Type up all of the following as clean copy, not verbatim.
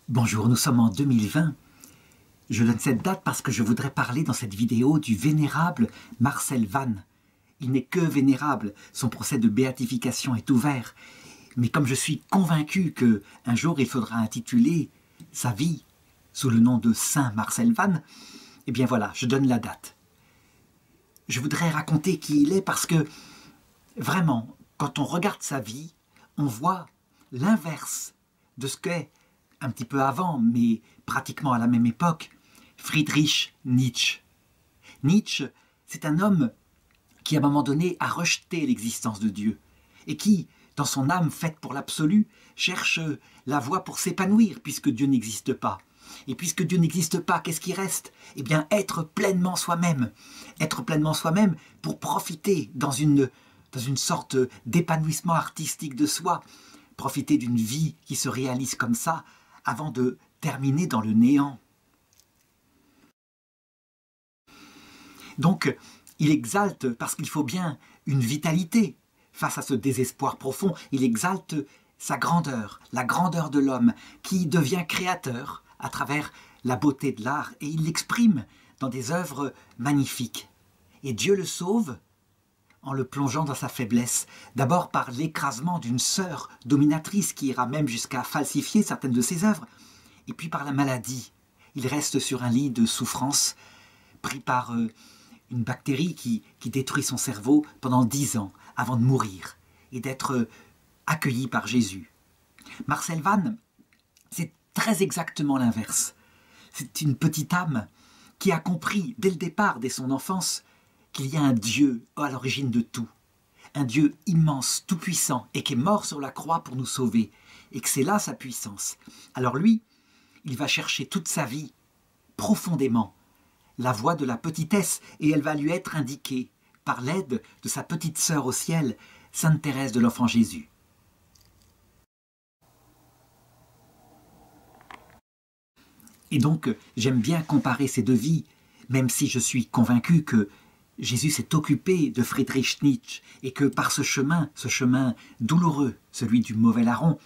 Bonjour, nous sommes en 2020. Je donne cette date parce que je voudrais parler dans cette vidéo du vénérable Marcel Vannes. Il n'est que vénérable, son procès de béatification est ouvert. Mais comme je suis convaincu qu'un jour il faudra intituler sa vie sous le nom de Saint Marcel Vannes, eh bien voilà, je donne la date. Je voudrais raconter qui il est parce que, vraiment, quand on regarde sa vie, on voit l'inverse de ce qu'est, un petit peu avant, mais pratiquement à la même époque, Friedrich Nietzsche. Nietzsche, c'est un homme qui, à un moment donné, a rejeté l'existence de Dieu et qui, dans son âme faite pour l'absolu, cherche la voie pour s'épanouir, puisque Dieu n'existe pas. Et puisque Dieu n'existe pas, qu'est-ce qui reste? Eh bien, être pleinement soi-même. Être pleinement soi-même pour profiter dans une sorte d'épanouissement artistique de soi. Profiter d'une vie qui se réalise comme ça, avant de terminer dans le néant. Donc, il exalte, parce qu'il faut bien une vitalité face à ce désespoir profond, il exalte sa grandeur, la grandeur de l'homme, qui devient créateur à travers la beauté de l'art, et il l'exprime dans des œuvres magnifiques. Et Dieu le sauve en le plongeant dans sa faiblesse, d'abord par l'écrasement d'une sœur dominatrice qui ira même jusqu'à falsifier certaines de ses œuvres, et puis par la maladie. Il reste sur un lit de souffrance, pris par une bactérie qui détruit son cerveau pendant 10 ans, avant de mourir, et d'être accueilli par Jésus. Marcel Vannes, c'est très exactement l'inverse. C'est une petite âme qui a compris dès le départ, dès son enfance, qu'il y a un Dieu à l'origine de tout, un Dieu immense, tout-puissant, et qui est mort sur la croix pour nous sauver, et que c'est là sa puissance. Alors lui, il va chercher toute sa vie, profondément, la voie de la petitesse, et elle va lui être indiquée par l'aide de sa petite sœur au ciel, Sainte Thérèse de l'Enfant Jésus. Et donc, j'aime bien comparer ces deux vies, même si je suis convaincu que Jésus s'est occupé de Friedrich Nietzsche et que par ce chemin douloureux, celui du mauvais larron,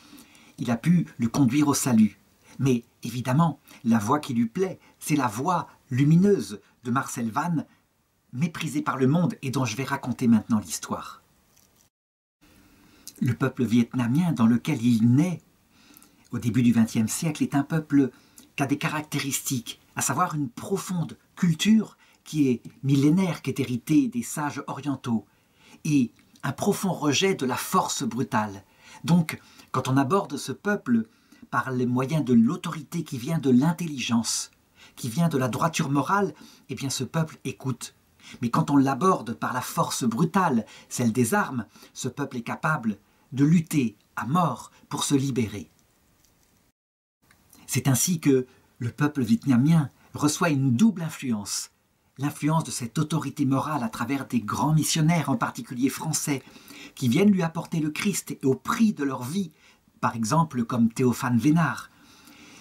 il a pu le conduire au salut. Mais évidemment, la voie qui lui plaît, c'est la voie lumineuse de Marcel Vannes, méprisée par le monde et dont je vais raconter maintenant l'histoire. Le peuple vietnamien dans lequel il naît, au début du XXe siècle, est un peuple qui a des caractéristiques, à savoir une profonde culture qui est millénaire, qui est héritée des sages orientaux, et un profond rejet de la force brutale. Donc, quand on aborde ce peuple par les moyens de l'autorité qui vient de l'intelligence, qui vient de la droiture morale, eh bien ce peuple écoute. Mais quand on l'aborde par la force brutale, celle des armes, ce peuple est capable de lutter à mort pour se libérer. C'est ainsi que le peuple vietnamien reçoit une double influence. L'influence de cette autorité morale à travers des grands missionnaires, en particulier français, qui viennent lui apporter le Christ au prix de leur vie, par exemple comme Théophane Vénard.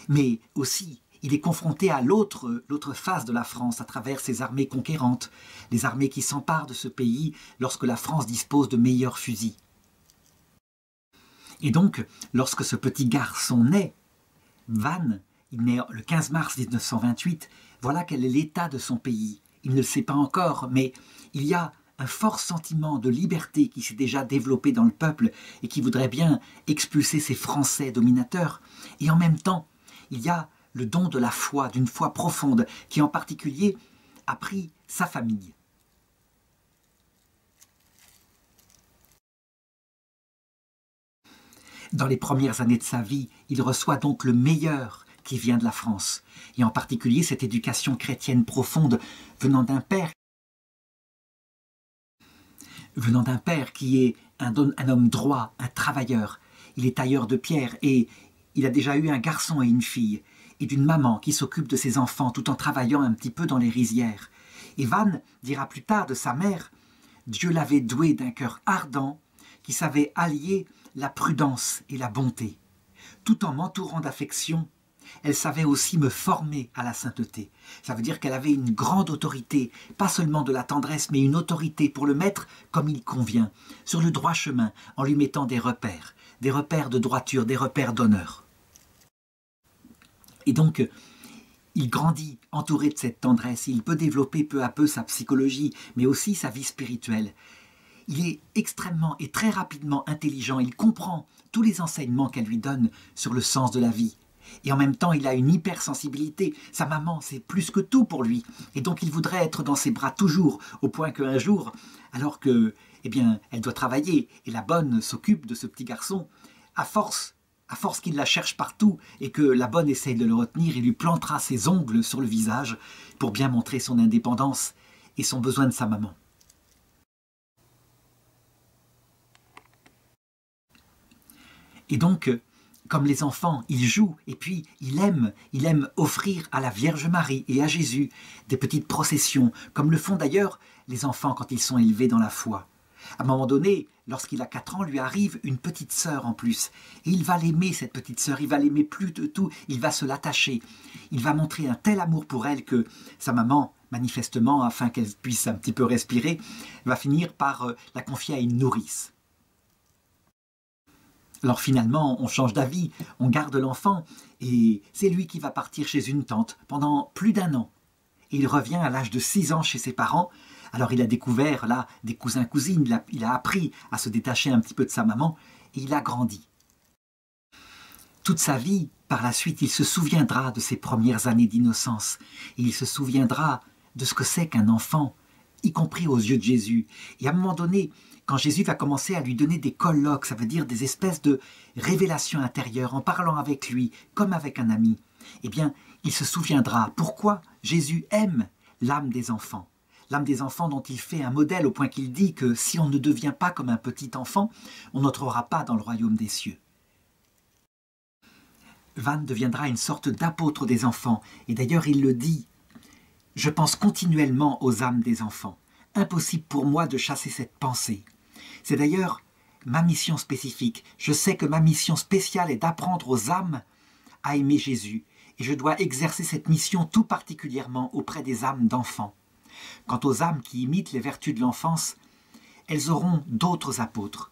Mais aussi, il est confronté à l'autre face de la France, à travers ses armées conquérantes, les armées qui s'emparent de ce pays lorsque la France dispose de meilleurs fusils. Et donc, lorsque ce petit garçon naît, Vannes, il naît le 15 mars 1928, voilà quel est l'état de son pays. Il ne le sait pas encore, mais il y a un fort sentiment de liberté qui s'est déjà développé dans le peuple et qui voudrait bien expulser ces Français dominateurs. Et en même temps, il y a le don de la foi, d'une foi profonde, qui en particulier a pris sa famille. Dans les premières années de sa vie, il reçoit donc le meilleur qui vient de la France, et en particulier cette éducation chrétienne profonde venant d'un père qui est un homme droit, un travailleur. Il est tailleur de pierre et il a déjà eu un garçon et une fille, et d'une maman qui s'occupe de ses enfants tout en travaillant un petit peu dans les rizières. Et Vannes dira plus tard de sa mère, Dieu l'avait doué d'un cœur ardent qui savait allier la prudence et la bonté. Tout en m'entourant d'affection, elle savait aussi me former à la sainteté. Ça veut dire qu'elle avait une grande autorité, pas seulement de la tendresse, mais une autorité pour le mettre comme il convient, sur le droit chemin, en lui mettant des repères de droiture, des repères d'honneur. Et donc, il grandit entouré de cette tendresse. Il peut développer peu à peu sa psychologie, mais aussi sa vie spirituelle. Il est extrêmement et très rapidement intelligent. Il comprend tous les enseignements qu'elle lui donne sur le sens de la vie. Et en même temps, il a une hypersensibilité. Sa maman, c'est plus que tout pour lui. Et donc, il voudrait être dans ses bras toujours, au point qu'un jour, alors que, eh bien, elle doit travailler, et la bonne s'occupe de ce petit garçon, à force qu'il la cherche partout, et que la bonne essaye de le retenir, il lui plantera ses ongles sur le visage pour bien montrer son indépendance et son besoin de sa maman. Et donc, comme les enfants, il joue et puis il aime offrir à la Vierge Marie et à Jésus des petites processions, comme le font d'ailleurs les enfants quand ils sont élevés dans la foi. À un moment donné, lorsqu'il a 4 ans, lui arrive une petite sœur en plus. Et il va l'aimer, cette petite sœur, il va l'aimer plus de tout, il va se l'attacher. Il va montrer un tel amour pour elle que sa maman, manifestement, afin qu'elle puisse un petit peu respirer, va finir par la confier à une nourrice. Alors finalement, on change d'avis, on garde l'enfant, et c'est lui qui va partir chez une tante pendant plus d'1 an. Et il revient à l'âge de 6 ans chez ses parents. Alors il a découvert là des cousins-cousines, il a appris à se détacher un petit peu de sa maman, et il a grandi. Toute sa vie, par la suite, il se souviendra de ses premières années d'innocence, et il se souviendra de ce que c'est qu'un enfant, y compris aux yeux de Jésus. Et à un moment donné, quand Jésus va commencer à lui donner des colloques, ça veut dire des espèces de révélations intérieures, en parlant avec lui, comme avec un ami, eh bien, il se souviendra pourquoi Jésus aime l'âme des enfants dont il fait un modèle au point qu'il dit que si on ne devient pas comme un petit enfant, on n'entrera pas dans le royaume des cieux. Van deviendra une sorte d'apôtre des enfants, et d'ailleurs il le dit, « Je pense continuellement aux âmes des enfants. Impossible pour moi de chasser cette pensée. » C'est d'ailleurs ma mission spécifique. Je sais que ma mission spéciale est d'apprendre aux âmes à aimer Jésus, et je dois exercer cette mission tout particulièrement auprès des âmes d'enfants. Quant aux âmes qui imitent les vertus de l'enfance, elles auront d'autres apôtres.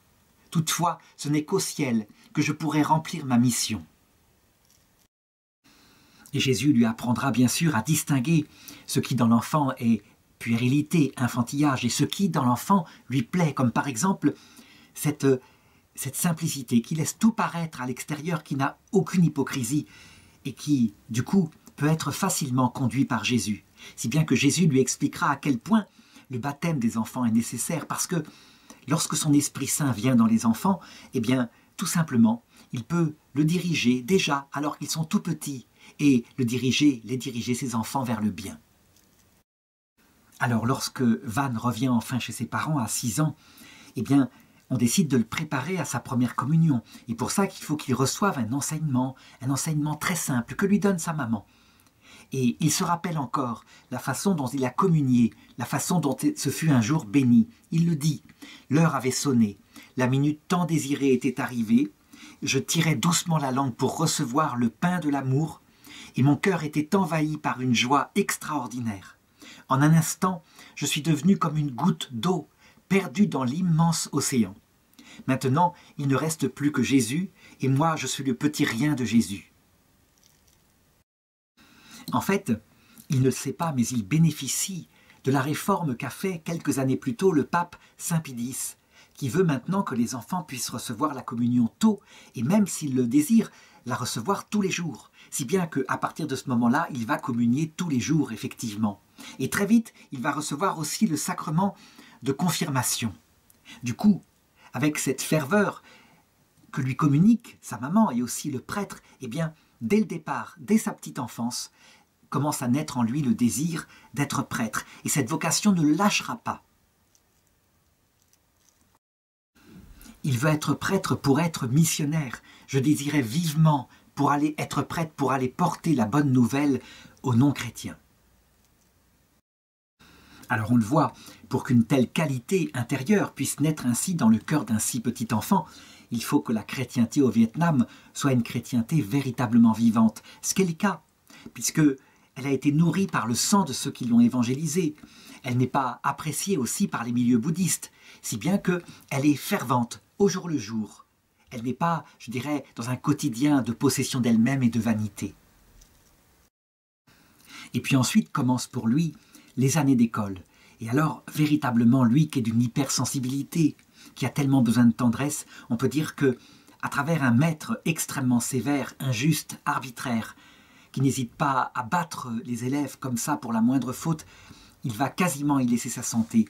Toutefois, ce n'est qu'au ciel que je pourrai remplir ma mission. Et Jésus lui apprendra bien sûr à distinguer ce qui dans l'enfant est puérilité, enfantillage, et ce qui dans l'enfant lui plaît, comme par exemple cette simplicité qui laisse tout paraître à l'extérieur, qui n'a aucune hypocrisie, et qui, du coup, peut être facilement conduit par Jésus. Si bien que Jésus lui expliquera à quel point le baptême des enfants est nécessaire, parce que lorsque son Esprit Saint vient dans les enfants, eh bien, tout simplement, il peut le diriger déjà alors qu'ils sont tout petits, et les diriger ses enfants vers le bien. Alors lorsque Van revient enfin chez ses parents à 6 ans, eh bien, on décide de le préparer à sa première communion. Et pour ça qu'il faut qu'il reçoive un enseignement très simple que lui donne sa maman. Et il se rappelle encore la façon dont il a communié, la façon dont ce fut un jour béni. Il le dit, l'heure avait sonné, la minute tant désirée était arrivée, je tirais doucement la langue pour recevoir le pain de l'amour, et mon cœur était envahi par une joie extraordinaire. En un instant, je suis devenu comme une goutte d'eau, perdue dans l'immense océan. Maintenant, il ne reste plus que Jésus, et moi je suis le petit rien de Jésus. En fait, il ne le sait pas, mais il bénéficie de la réforme qu'a fait quelques années plus tôt le pape Saint Pie X, qui veut maintenant que les enfants puissent recevoir la communion tôt, et même s'ils le désirent, la recevoir tous les jours. Si bien qu'à partir de ce moment-là, il va communier tous les jours, effectivement. Et très vite, il va recevoir aussi le sacrement de confirmation. Du coup, avec cette ferveur que lui communique sa maman et aussi le prêtre, eh bien, dès le départ, dès sa petite enfance, commence à naître en lui le désir d'être prêtre. Et cette vocation ne le lâchera pas. Il veut être prêtre pour être missionnaire. Je désirais vivement pour aller être prêtre, pour aller porter la bonne nouvelle aux non-chrétiens. Alors on le voit, pour qu'une telle qualité intérieure puisse naître ainsi dans le cœur d'un si petit enfant, il faut que la chrétienté au Vietnam soit une chrétienté véritablement vivante. Ce qui est le cas, puisque elle a été nourrie par le sang de ceux qui l'ont évangélisée. Elle n'est pas appréciée aussi par les milieux bouddhistes, si bien qu'elle est fervente au jour le jour. Elle n'est pas, je dirais, dans un quotidien de possession d'elle-même et de vanité. Et puis ensuite commencent pour lui les années d'école. Et alors, véritablement, lui qui est d'une hypersensibilité, qui a tellement besoin de tendresse, on peut dire que, à travers un maître extrêmement sévère, injuste, arbitraire, qui n'hésite pas à battre les élèves comme ça pour la moindre faute, il va quasiment y laisser sa santé.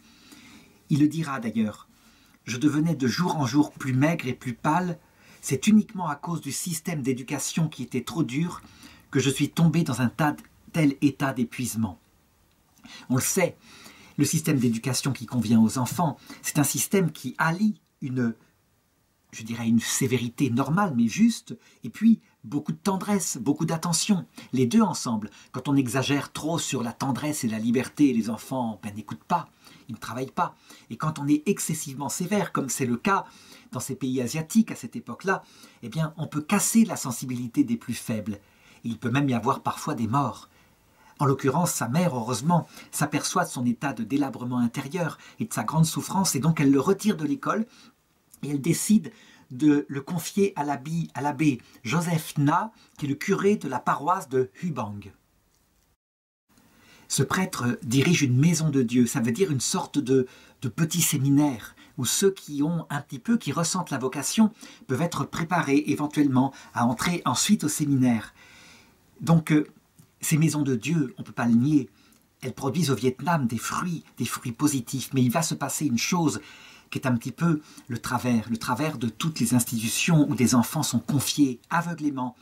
Il le dira d'ailleurs, « Je devenais de jour en jour plus maigre et plus pâle, c'est uniquement à cause du système d'éducation qui était trop dur que je suis tombé dans un tel état d'épuisement. » On le sait, le système d'éducation qui convient aux enfants, c'est un système qui allie une sévérité normale mais juste, et puis beaucoup de tendresse, beaucoup d'attention. Les deux ensemble. Quand on exagère trop sur la tendresse et la liberté, les enfants n'écoutent pas, ils ne travaillent pas. Et quand on est excessivement sévère, comme c'est le cas dans ces pays asiatiques à cette époque-là, eh bien, on peut casser la sensibilité des plus faibles. Et il peut même y avoir parfois des morts. En l'occurrence, sa mère, heureusement, s'aperçoit de son état de délabrement intérieur et de sa grande souffrance, et donc elle le retire de l'école, et elle décide de le confier à l'abbé Joseph Na, qui est le curé de la paroisse de Hubang. Ce prêtre dirige une maison de Dieu, ça veut dire une sorte de petit séminaire, où ceux qui ont un petit peu, qui ressentent la vocation, peuvent être préparés éventuellement à entrer ensuite au séminaire. Donc, ces maisons de Dieu, on ne peut pas le nier, elles produisent au Vietnam des fruits positifs, mais il va se passer une chose qui est un petit peu le travers de toutes les institutions où des enfants sont confiés aveuglément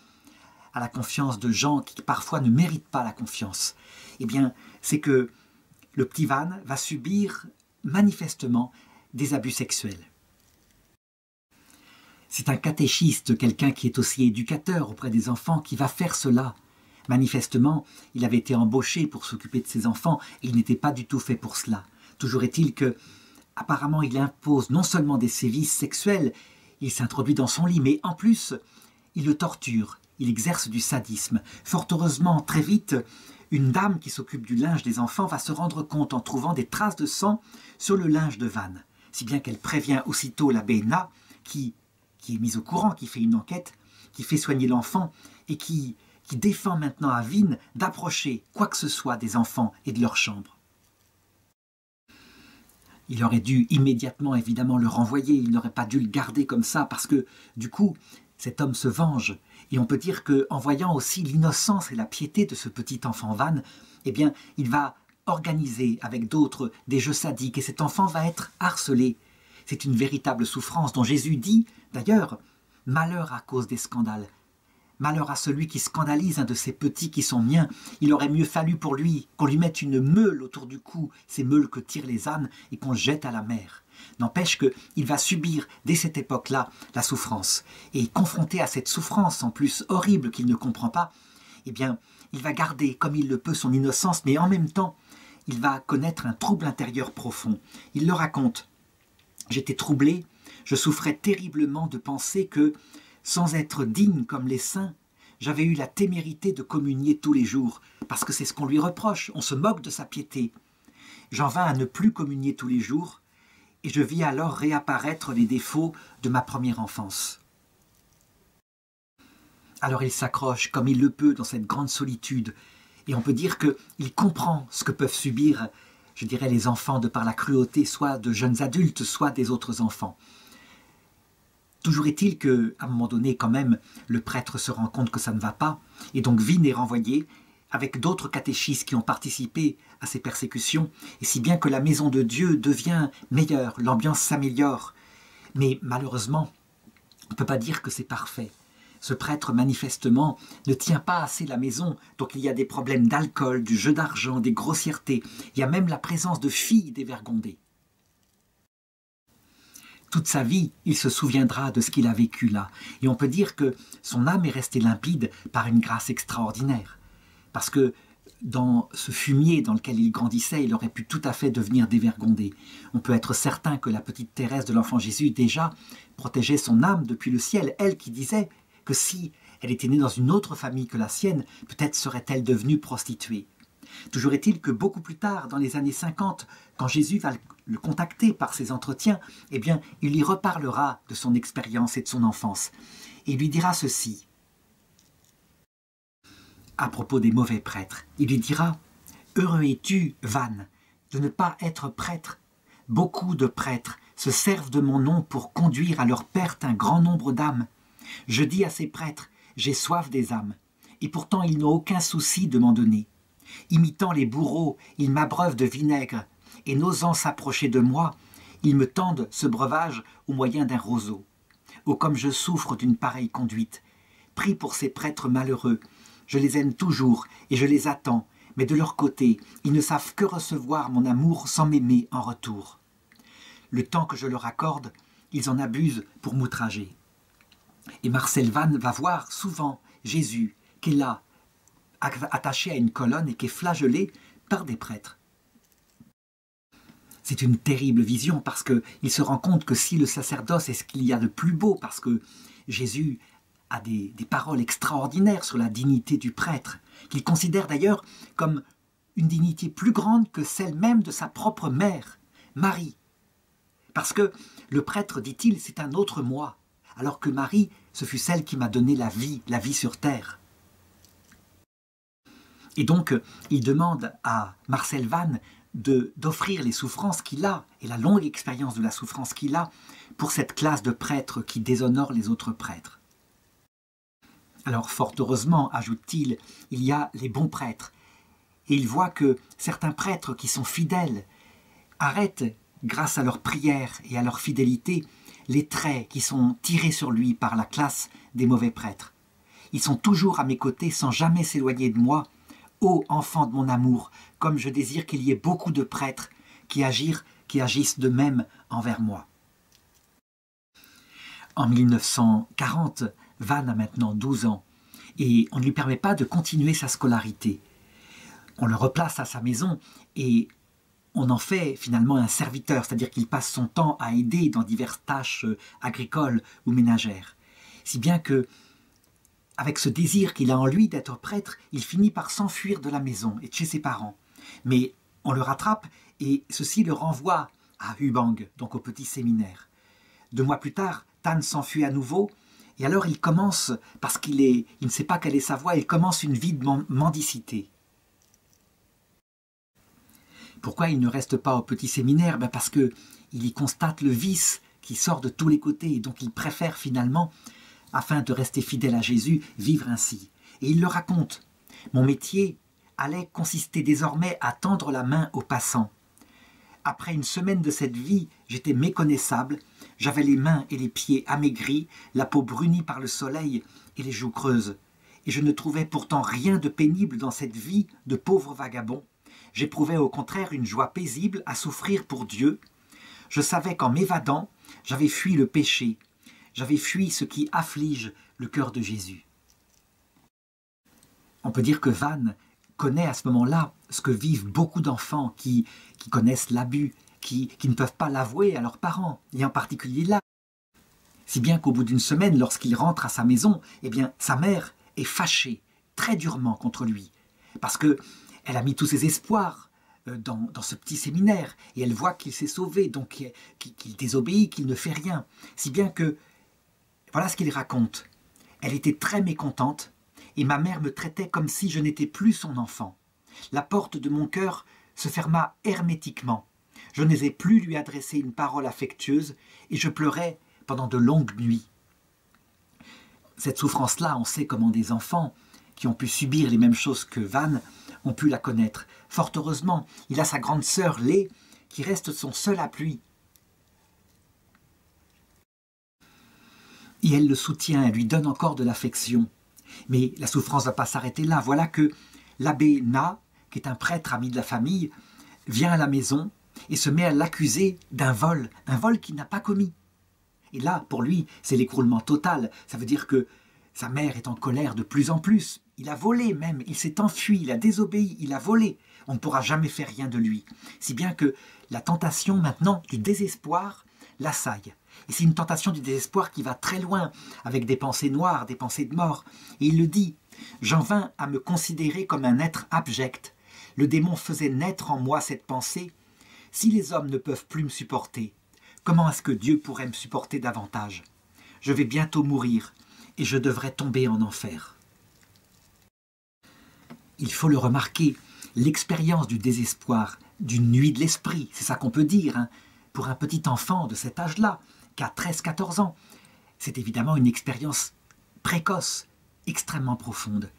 à la confiance de gens qui parfois ne méritent pas la confiance. Eh bien, c'est que le petit Van va subir manifestement des abus sexuels. C'est un catéchiste, quelqu'un qui est aussi éducateur auprès des enfants, qui va faire cela. Manifestement, il avait été embauché pour s'occuper de ses enfants et il n'était pas du tout fait pour cela. Toujours est-il que, apparemment, il impose non seulement des sévices sexuels, il s'introduit dans son lit, mais en plus, il le torture, il exerce du sadisme. Fort heureusement, très vite, une dame qui s'occupe du linge des enfants va se rendre compte en trouvant des traces de sang sur le linge de Van, si bien qu'elle prévient aussitôt l'abbé Na, qui est mis au courant, qui fait une enquête, qui fait soigner l'enfant et qui défend maintenant à Vinh d'approcher quoi que ce soit des enfants et de leur chambre. Il aurait dû immédiatement, évidemment, le renvoyer, il n'aurait pas dû le garder comme ça, parce que, du coup, cet homme se venge. Et on peut dire qu'en voyant aussi l'innocence et la piété de ce petit enfant Van, eh bien, il va organiser avec d'autres des jeux sadiques, et cet enfant va être harcelé. C'est une véritable souffrance dont Jésus dit, d'ailleurs, « Malheur à cause des scandales ». Malheur à celui qui scandalise un de ces petits qui sont miens. Il aurait mieux fallu pour lui qu'on lui mette une meule autour du cou, ces meules que tirent les ânes, et qu'on le jette à la mer. N'empêche qu'il va subir, dès cette époque-là, la souffrance. Et confronté à cette souffrance, en plus horrible qu'il ne comprend pas, eh bien, il va garder comme il le peut son innocence, mais en même temps, il va connaître un trouble intérieur profond. Il le raconte. « J'étais troublé, je souffrais terriblement de penser que, sans être digne comme les saints, j'avais eu la témérité de communier tous les jours, parce que c'est ce qu'on lui reproche, on se moque de sa piété. J'en vins à ne plus communier tous les jours, et je vis alors réapparaître les défauts de ma première enfance. » Alors il s'accroche comme il le peut dans cette grande solitude, et on peut dire qu'il comprend ce que peuvent subir, je dirais, les enfants de par la cruauté, soit de jeunes adultes, soit des autres enfants. Toujours est-il qu'à un moment donné, quand même, le prêtre se rend compte que ça ne va pas, et donc Vinh est renvoyé avec d'autres catéchistes qui ont participé à ces persécutions, et si bien que la maison de Dieu devient meilleure, l'ambiance s'améliore. Mais malheureusement, on ne peut pas dire que c'est parfait. Ce prêtre, manifestement, ne tient pas assez la maison, donc il y a des problèmes d'alcool, du jeu d'argent, des grossièretés, il y a même la présence de filles dévergondées. Toute sa vie, il se souviendra de ce qu'il a vécu là. Et on peut dire que son âme est restée limpide par une grâce extraordinaire. Parce que dans ce fumier dans lequel il grandissait, il aurait pu tout à fait devenir dévergondé. On peut être certain que la petite Thérèse de l'Enfant Jésus, déjà, protégeait son âme depuis le ciel. Elle qui disait que si elle était née dans une autre famille que la sienne, peut-être serait-elle devenue prostituée. Toujours est-il que beaucoup plus tard, dans les années 50, quand Jésus va le contacter par ses entretiens, eh bien, il lui reparlera de son expérience et de son enfance. Et il lui dira ceci. à propos des mauvais prêtres. Il lui dira « Heureux es-tu, Vannes, de ne pas être prêtre. Beaucoup de prêtres se servent de mon nom pour conduire à leur perte un grand nombre d'âmes. Je dis à ces prêtres, j'ai soif des âmes, et pourtant ils n'ont aucun souci de m'en donner. Imitant les bourreaux, ils m'abreuvent de vinaigre, et n'osant s'approcher de moi, ils me tendent ce breuvage au moyen d'un roseau. Oh, comme je souffre d'une pareille conduite. Prie pour ces prêtres malheureux. Je les aime toujours et je les attends, mais de leur côté, ils ne savent que recevoir mon amour sans m'aimer en retour. Le temps que je leur accorde, ils en abusent pour m'outrager. » Et Marcel Vannes va voir souvent Jésus qui est là, attaché à une colonne et qui est flagellé par des prêtres. C'est une terrible vision parce qu'il se rend compte que si le sacerdoce est ce qu'il y a de plus beau, parce que Jésus a des paroles extraordinaires sur la dignité du prêtre, qu'il considère d'ailleurs comme une dignité plus grande que celle même de sa propre mère, Marie. Parce que le prêtre, dit-il, c'est un autre moi, alors que Marie, ce fut celle qui m'a donné la vie sur terre. Et donc, il demande à Marcel Vannes d'offrir les souffrances qu'il a, et la longue expérience de la souffrance qu'il a, pour cette classe de prêtres qui déshonorent les autres prêtres. Alors, fort heureusement, ajoute-t-il, il y a les bons prêtres. Et il voit que certains prêtres qui sont fidèles arrêtent, grâce à leur prière et à leur fidélité, les traits qui sont tirés sur lui par la classe des mauvais prêtres. Ils sont toujours à mes côtés sans jamais s'éloigner de moi. Ô enfant de mon amour, comme je désire qu'il y ait beaucoup de prêtres qui agissent de même envers moi. En 1940, Vannes a maintenant 12 ans et on ne lui permet pas de continuer sa scolarité. On le replace à sa maison et on en fait finalement un serviteur, c'est-à-dire qu'il passe son temps à aider dans diverses tâches agricoles ou ménagères. Si bien que, avec ce désir qu'il a en lui d'être prêtre, il finit par s'enfuir de la maison et de chez ses parents. Mais on le rattrape et ceci le renvoie à Hubang, donc au petit séminaire. 2 mois plus tard, Tan s'enfuit à nouveau et alors il commence, parce qu'il ne sait pas quelle est sa voie, il commence une vie de mendicité. Pourquoi il ne reste pas au petit séminaire? Parce qu'il y constate le vice qui sort de tous les côtés et donc il préfère finalement, afin de rester fidèle à Jésus, vivre ainsi. Et il le raconte. Mon métier allait consister désormais à tendre la main aux passants. Après une semaine de cette vie, j'étais méconnaissable, j'avais les mains et les pieds amaigris, la peau brunie par le soleil et les joues creuses. Et je ne trouvais pourtant rien de pénible dans cette vie de pauvre vagabond. J'éprouvais au contraire une joie paisible à souffrir pour Dieu. Je savais qu'en m'évadant, j'avais fui le péché. J'avais fui ce qui afflige le cœur de Jésus. On peut dire que Vannes connaît à ce moment-là ce que vivent beaucoup d'enfants qui connaissent l'abus, qui ne peuvent pas l'avouer à leurs parents, et en particulier là. Si bien qu'au bout d'une semaine, lorsqu'il rentre à sa maison, eh bien, sa mère est fâchée très durement contre lui, parce qu'elle a mis tous ses espoirs dans ce petit séminaire, et elle voit qu'il s'est sauvé, donc qu'il désobéit, qu'il ne fait rien. Si bien que, voilà ce qu'il raconte. Elle était très mécontente, et ma mère me traitait comme si je n'étais plus son enfant. La porte de mon cœur se ferma hermétiquement. Je n'osais plus lui adresser une parole affectueuse, et je pleurais pendant de longues nuits. Cette souffrance-là, on sait comment des enfants qui ont pu subir les mêmes choses que Vannes ont pu la connaître. Fort heureusement, il a sa grande sœur Lé, qui reste son seul appui. Et elle le soutient, elle lui donne encore de l'affection. Mais la souffrance ne va pas s'arrêter là. Voilà que l'abbé Na, qui est un prêtre ami de la famille, vient à la maison et se met à l'accuser d'un vol, un vol qu'il n'a pas commis. Et là, pour lui, c'est l'écroulement total. Ça veut dire que sa mère est en colère de plus en plus. Il a volé même, il s'est enfui, il a désobéi, il a volé. On ne pourra jamais faire rien de lui. Si bien que la tentation maintenant du désespoir l'assaille. Et c'est une tentation du désespoir qui va très loin, avec des pensées noires, des pensées de mort. Et il le dit, « J'en vins à me considérer comme un être abject. Le démon faisait naître en moi cette pensée. Si les hommes ne peuvent plus me supporter, comment est-ce que Dieu pourrait me supporter davantage? Je vais bientôt mourir et je devrais tomber en enfer. » il faut le remarquer, l'expérience du désespoir, d'une nuit de l'esprit, c'est ça qu'on peut dire, hein, pour un petit enfant de cet âge-là, qui a 13-14 ans. C'est évidemment une expérience précoce, extrêmement profonde.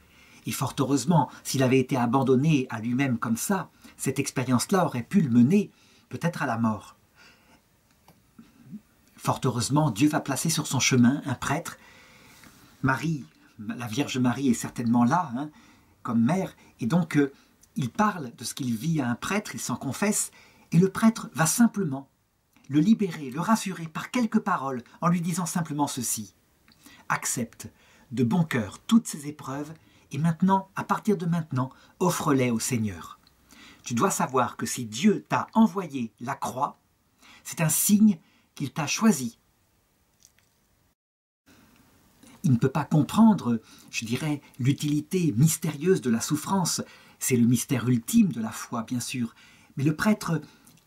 Et fort heureusement, s'il avait été abandonné à lui-même comme ça, cette expérience-là aurait pu le mener peut-être à la mort. Fort heureusement, Dieu va placer sur son chemin un prêtre. Marie, la Vierge Marie est certainement là, hein, comme mère, et donc il parle de ce qu'il vit à un prêtre, il s'en confesse, et le prêtre va simplement le libérer, le rassurer par quelques paroles, en lui disant simplement ceci. Accepte de bon cœur toutes ces épreuves, et maintenant, à partir de maintenant, offre-les au Seigneur. Tu dois savoir que si Dieu t'a envoyé la croix, c'est un signe qu'il t'a choisi. Il ne peut pas comprendre, je dirais, l'utilité mystérieuse de la souffrance. C'est le mystère ultime de la foi, bien sûr. Mais le prêtre,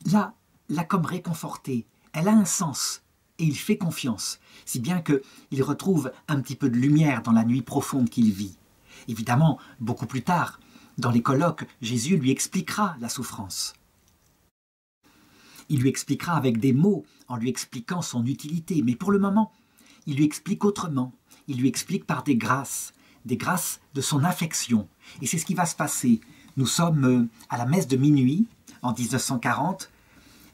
là, l'a comme réconforté. Elle a un sens, et il fait confiance, si bien qu'il retrouve un petit peu de lumière dans la nuit profonde qu'il vit. Évidemment, beaucoup plus tard, dans les colloques, Jésus lui expliquera la souffrance. Il lui expliquera avec des mots, en lui expliquant son utilité. Mais pour le moment, il lui explique autrement. Il lui explique par des grâces de son affection. Et c'est ce qui va se passer. Nous sommes à la messe de minuit, en 1940.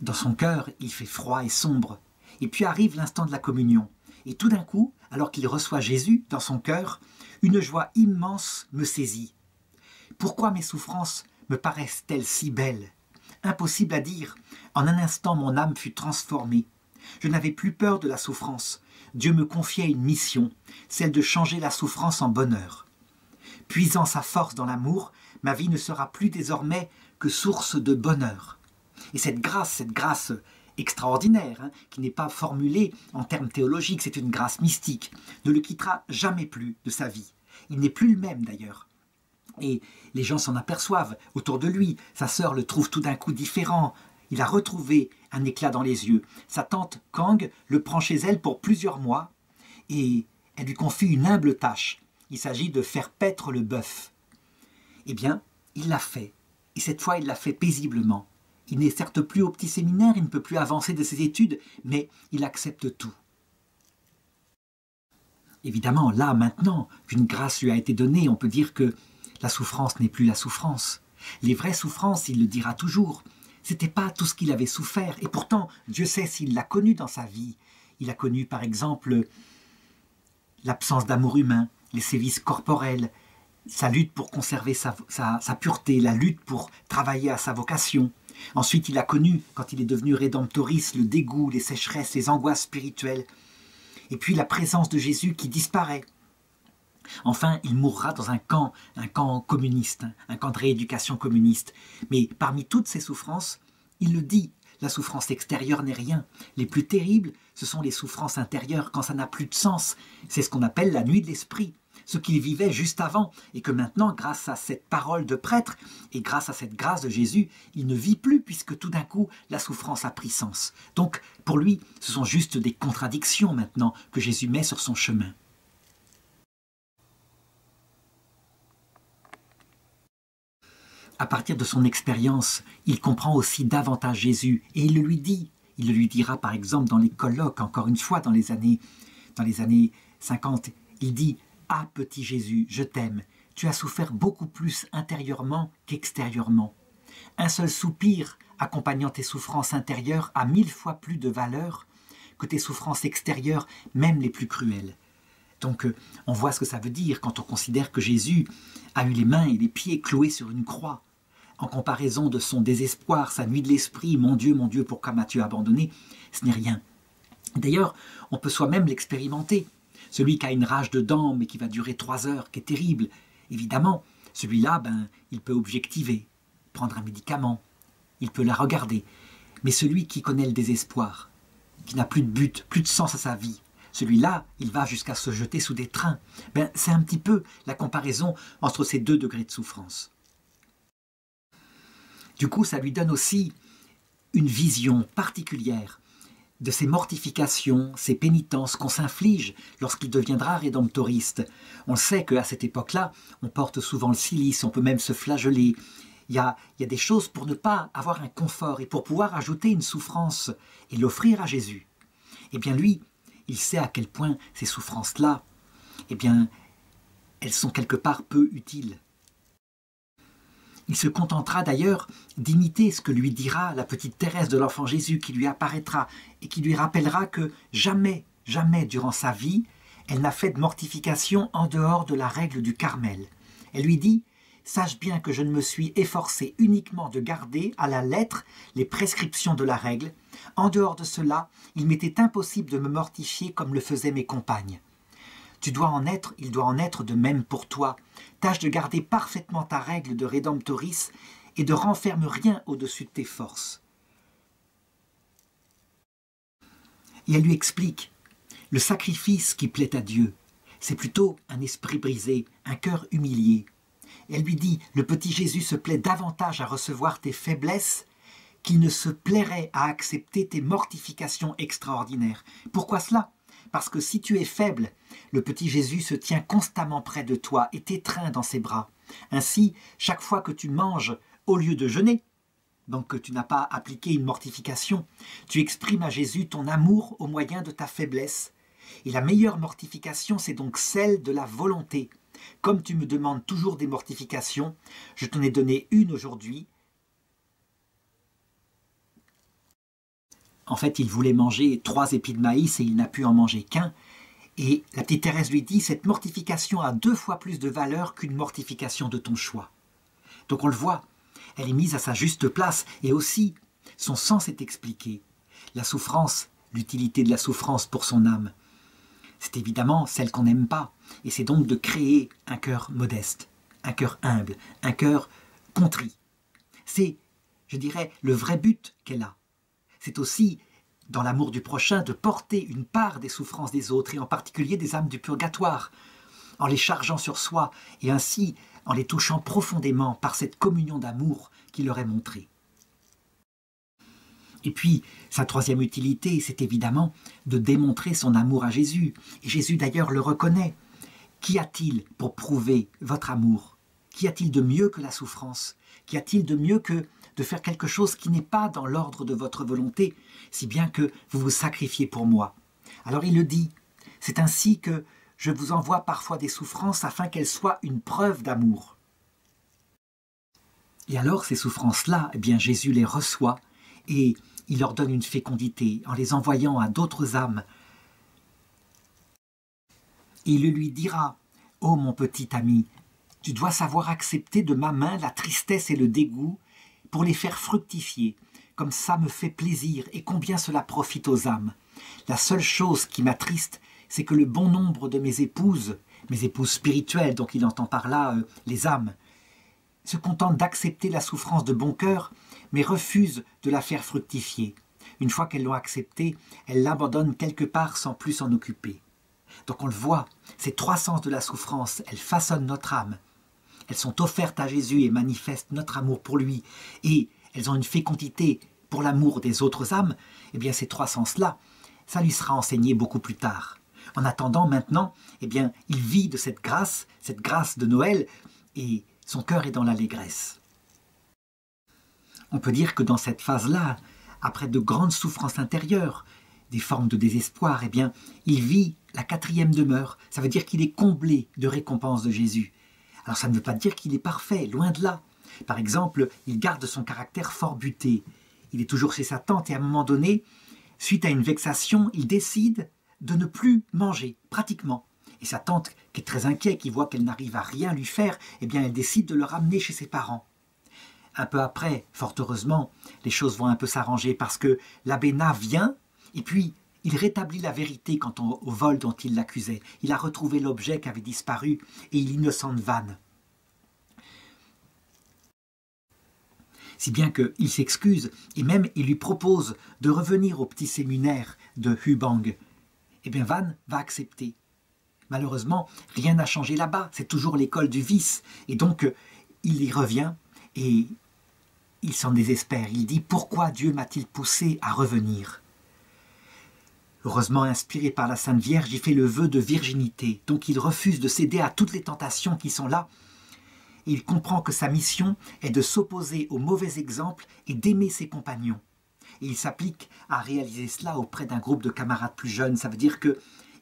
Dans son cœur, il fait froid et sombre. Et puis arrive l'instant de la communion. Et tout d'un coup, alors qu'il reçoit Jésus dans son cœur, une joie immense me saisit. Pourquoi mes souffrances me paraissent-elles si belles ? Impossible à dire. En un instant, mon âme fut transformée. Je n'avais plus peur de la souffrance. Dieu me confiait une mission, celle de changer la souffrance en bonheur. Puisant sa force dans l'amour, ma vie ne sera plus désormais que source de bonheur. Et cette grâce extraordinaire, hein, qui n'est pas formulée en termes théologiques, c'est une grâce mystique, ne le quittera jamais plus de sa vie. Il n'est plus le même d'ailleurs. Et les gens s'en aperçoivent autour de lui. Sa sœur le trouve tout d'un coup différent. Il a retrouvé un éclat dans les yeux. Sa tante Kang le prend chez elle pour plusieurs mois et elle lui confie une humble tâche. Il s'agit de faire paître le bœuf. Eh bien, il l'a fait. Et cette fois, il l'a fait paisiblement. Il n'est certes plus au petit séminaire, il ne peut plus avancer de ses études, mais il accepte tout. Évidemment, là, maintenant, qu'une grâce lui a été donnée, on peut dire que la souffrance n'est plus la souffrance. Les vraies souffrances, il le dira toujours, c'était pas tout ce qu'il avait souffert. Et pourtant, Dieu sait s'il l'a connu dans sa vie. Il a connu, par exemple, l'absence d'amour humain, les sévices corporels, sa lutte pour conserver sa pureté, la lutte pour travailler à sa vocation. Ensuite, il a connu, quand il est devenu rédemptoriste, le dégoût, les sécheresses, les angoisses spirituelles. Et puis la présence de Jésus qui disparaît. Enfin, il mourra dans un camp communiste, un camp de rééducation communiste. Mais parmi toutes ces souffrances, il le dit, la souffrance extérieure n'est rien. Les plus terribles, ce sont les souffrances intérieures, quand ça n'a plus de sens. C'est ce qu'on appelle la nuit de l'esprit. Ce qu'il vivait juste avant, et que maintenant, grâce à cette parole de prêtre, et grâce à cette grâce de Jésus, il ne vit plus, puisque tout d'un coup, la souffrance a pris sens. Donc, pour lui, ce sont juste des contradictions maintenant que Jésus met sur son chemin. À partir de son expérience, il comprend aussi davantage Jésus, et il le lui dit. Il le lui dira par exemple dans les colloques, encore une fois dans les années 50, il dit « Ah, petit Jésus, je t'aime, tu as souffert beaucoup plus intérieurement qu'extérieurement. Un seul soupir accompagnant tes souffrances intérieures a 1000 fois plus de valeur que tes souffrances extérieures, même les plus cruelles. » Donc on voit ce que ça veut dire quand on considère que Jésus a eu les mains et les pieds cloués sur une croix. En comparaison de son désespoir, sa nuit de l'esprit, mon Dieu, pourquoi m'as-tu abandonné ? Ce n'est rien. D'ailleurs, on peut soi-même l'expérimenter. Celui qui a une rage de dents, mais qui va durer 3 heures, qui est terrible, évidemment, celui-là, il peut objectiver, prendre un médicament, il peut la regarder. Mais celui qui connaît le désespoir, qui n'a plus de but, plus de sens à sa vie, celui-là, il va jusqu'à se jeter sous des trains. C'est un petit peu la comparaison entre ces 2 degrés de souffrance. Du coup, ça lui donne aussi une vision particulière de ces mortifications, ces pénitences qu'on s'inflige lorsqu'il deviendra rédemptoriste. On sait qu'à cette époque-là, on porte souvent le cilice, on peut même se flageller. Il y a des choses pour ne pas avoir un confort et pour pouvoir ajouter une souffrance et l'offrir à Jésus. Eh bien lui, il sait à quel point ces souffrances-là, eh bien, elles sont quelque part peu utiles. Il se contentera d'ailleurs d'imiter ce que lui dira la petite Thérèse de l'Enfant Jésus qui lui apparaîtra et qui lui rappellera que jamais, jamais durant sa vie, elle n'a fait de mortification en dehors de la règle du Carmel. Elle lui dit « Sache bien que je ne me suis efforcé uniquement de garder à la lettre les prescriptions de la règle. En dehors de cela, il m'était impossible de me mortifier comme le faisaient mes compagnes. Il doit en être de même pour toi. Tâche de garder parfaitement ta règle de Rédemptoris et de renferme rien au-dessus de tes forces. » Et elle lui explique, le sacrifice qui plaît à Dieu, c'est plutôt un esprit brisé, un cœur humilié. Et elle lui dit, le petit Jésus se plaît davantage à recevoir tes faiblesses qu'il ne se plairait à accepter tes mortifications extraordinaires. Pourquoi cela ? Parce que si tu es faible, le petit Jésus se tient constamment près de toi et t'étreint dans ses bras. Ainsi, chaque fois que tu manges au lieu de jeûner, donc que tu n'as pas appliqué une mortification, tu exprimes à Jésus ton amour au moyen de ta faiblesse. Et la meilleure mortification, c'est donc celle de la volonté. Comme tu me demandes toujours des mortifications, je t'en ai donné une aujourd'hui. En fait, il voulait manger 3 épis de maïs et il n'a pu en manger qu'un. Et la petite Thérèse lui dit, cette mortification a 2 fois plus de valeur qu'une mortification de ton choix. Donc on le voit, elle est mise à sa juste place et aussi son sens est expliqué. La souffrance, l'utilité de la souffrance pour son âme, c'est évidemment celle qu'on n'aime pas. Et c'est donc de créer un cœur modeste, un cœur humble, un cœur contrit. C'est, je dirais, le vrai but qu'elle a. C'est aussi, dans l'amour du prochain, de porter une part des souffrances des autres, et en particulier des âmes du purgatoire, en les chargeant sur soi, et ainsi en les touchant profondément par cette communion d'amour qu'il leur est montrée. Et puis, sa troisième utilité, c'est évidemment de démontrer son amour à Jésus. Et Jésus d'ailleurs le reconnaît. Qu'y a-t-il pour prouver votre amour? Qu'y a-t-il de mieux que la souffrance? Qu'y a-t-il de mieux que de faire quelque chose qui n'est pas dans l'ordre de votre volonté, si bien que vous vous sacrifiez pour moi? Alors il le dit, c'est ainsi que je vous envoie parfois des souffrances afin qu'elles soient une preuve d'amour. Et alors ces souffrances-là, eh bien Jésus les reçoit et il leur donne une fécondité en les envoyant à d'autres âmes. Et il lui dira, « Oh mon petit ami, tu dois savoir accepter de ma main la tristesse et le dégoût pour les faire fructifier, comme ça me fait plaisir et combien cela profite aux âmes. La seule chose qui m'attriste, c'est que le bon nombre de mes épouses spirituelles, donc il entend par là les âmes, se contentent d'accepter la souffrance de bon cœur, mais refusent de la faire fructifier. Une fois qu'elles l'ont acceptée, elles l'abandonnent quelque part sans plus s'en occuper. » Donc on le voit, ces 3 sens de la souffrance, elles façonnent notre âme. Elles sont offertes à Jésus et manifestent notre amour pour lui. Et elles ont une fécondité pour l'amour des autres âmes. Eh bien ces 3 sens-là, ça lui sera enseigné beaucoup plus tard. En attendant maintenant, eh bien, il vit de cette grâce de Noël, et son cœur est dans l'allégresse. On peut dire que dans cette phase-là, après de grandes souffrances intérieures, des formes de désespoir, eh bien, il vit la 4e demeure. Ça veut dire qu'il est comblé de récompenses de Jésus. Alors ça ne veut pas dire qu'il est parfait, loin de là. Par exemple, il garde son caractère fort buté. Il est toujours chez sa tante et à un moment donné, suite à une vexation, il décide de ne plus manger, pratiquement. Et sa tante, qui est très inquiète, qui voit qu'elle n'arrive à rien lui faire, eh bien elle décide de le ramener chez ses parents. Un peu après, fort heureusement, les choses vont un peu s'arranger parce que l'abbé Na vient et puis il rétablit la vérité quant au vol dont il l'accusait. Il a retrouvé l'objet qui avait disparu et il innocente Vannes. Si bien qu'il s'excuse et même il lui propose de revenir au petit séminaire de Hubang. Eh bien Vannes va accepter. Malheureusement, rien n'a changé là-bas, c'est toujours l'école du vice. Et donc, il y revient et il s'en désespère. Il dit « Pourquoi Dieu m'a-t-il poussé à revenir ?» Heureusement inspiré par la Sainte Vierge, il fait le vœu de virginité. Donc il refuse de céder à toutes les tentations qui sont là. Et il comprend que sa mission est de s'opposer au mauvais exemple et d'aimer ses compagnons. Et il s'applique à réaliser cela auprès d'un groupe de camarades plus jeunes. Ça veut dire qu'il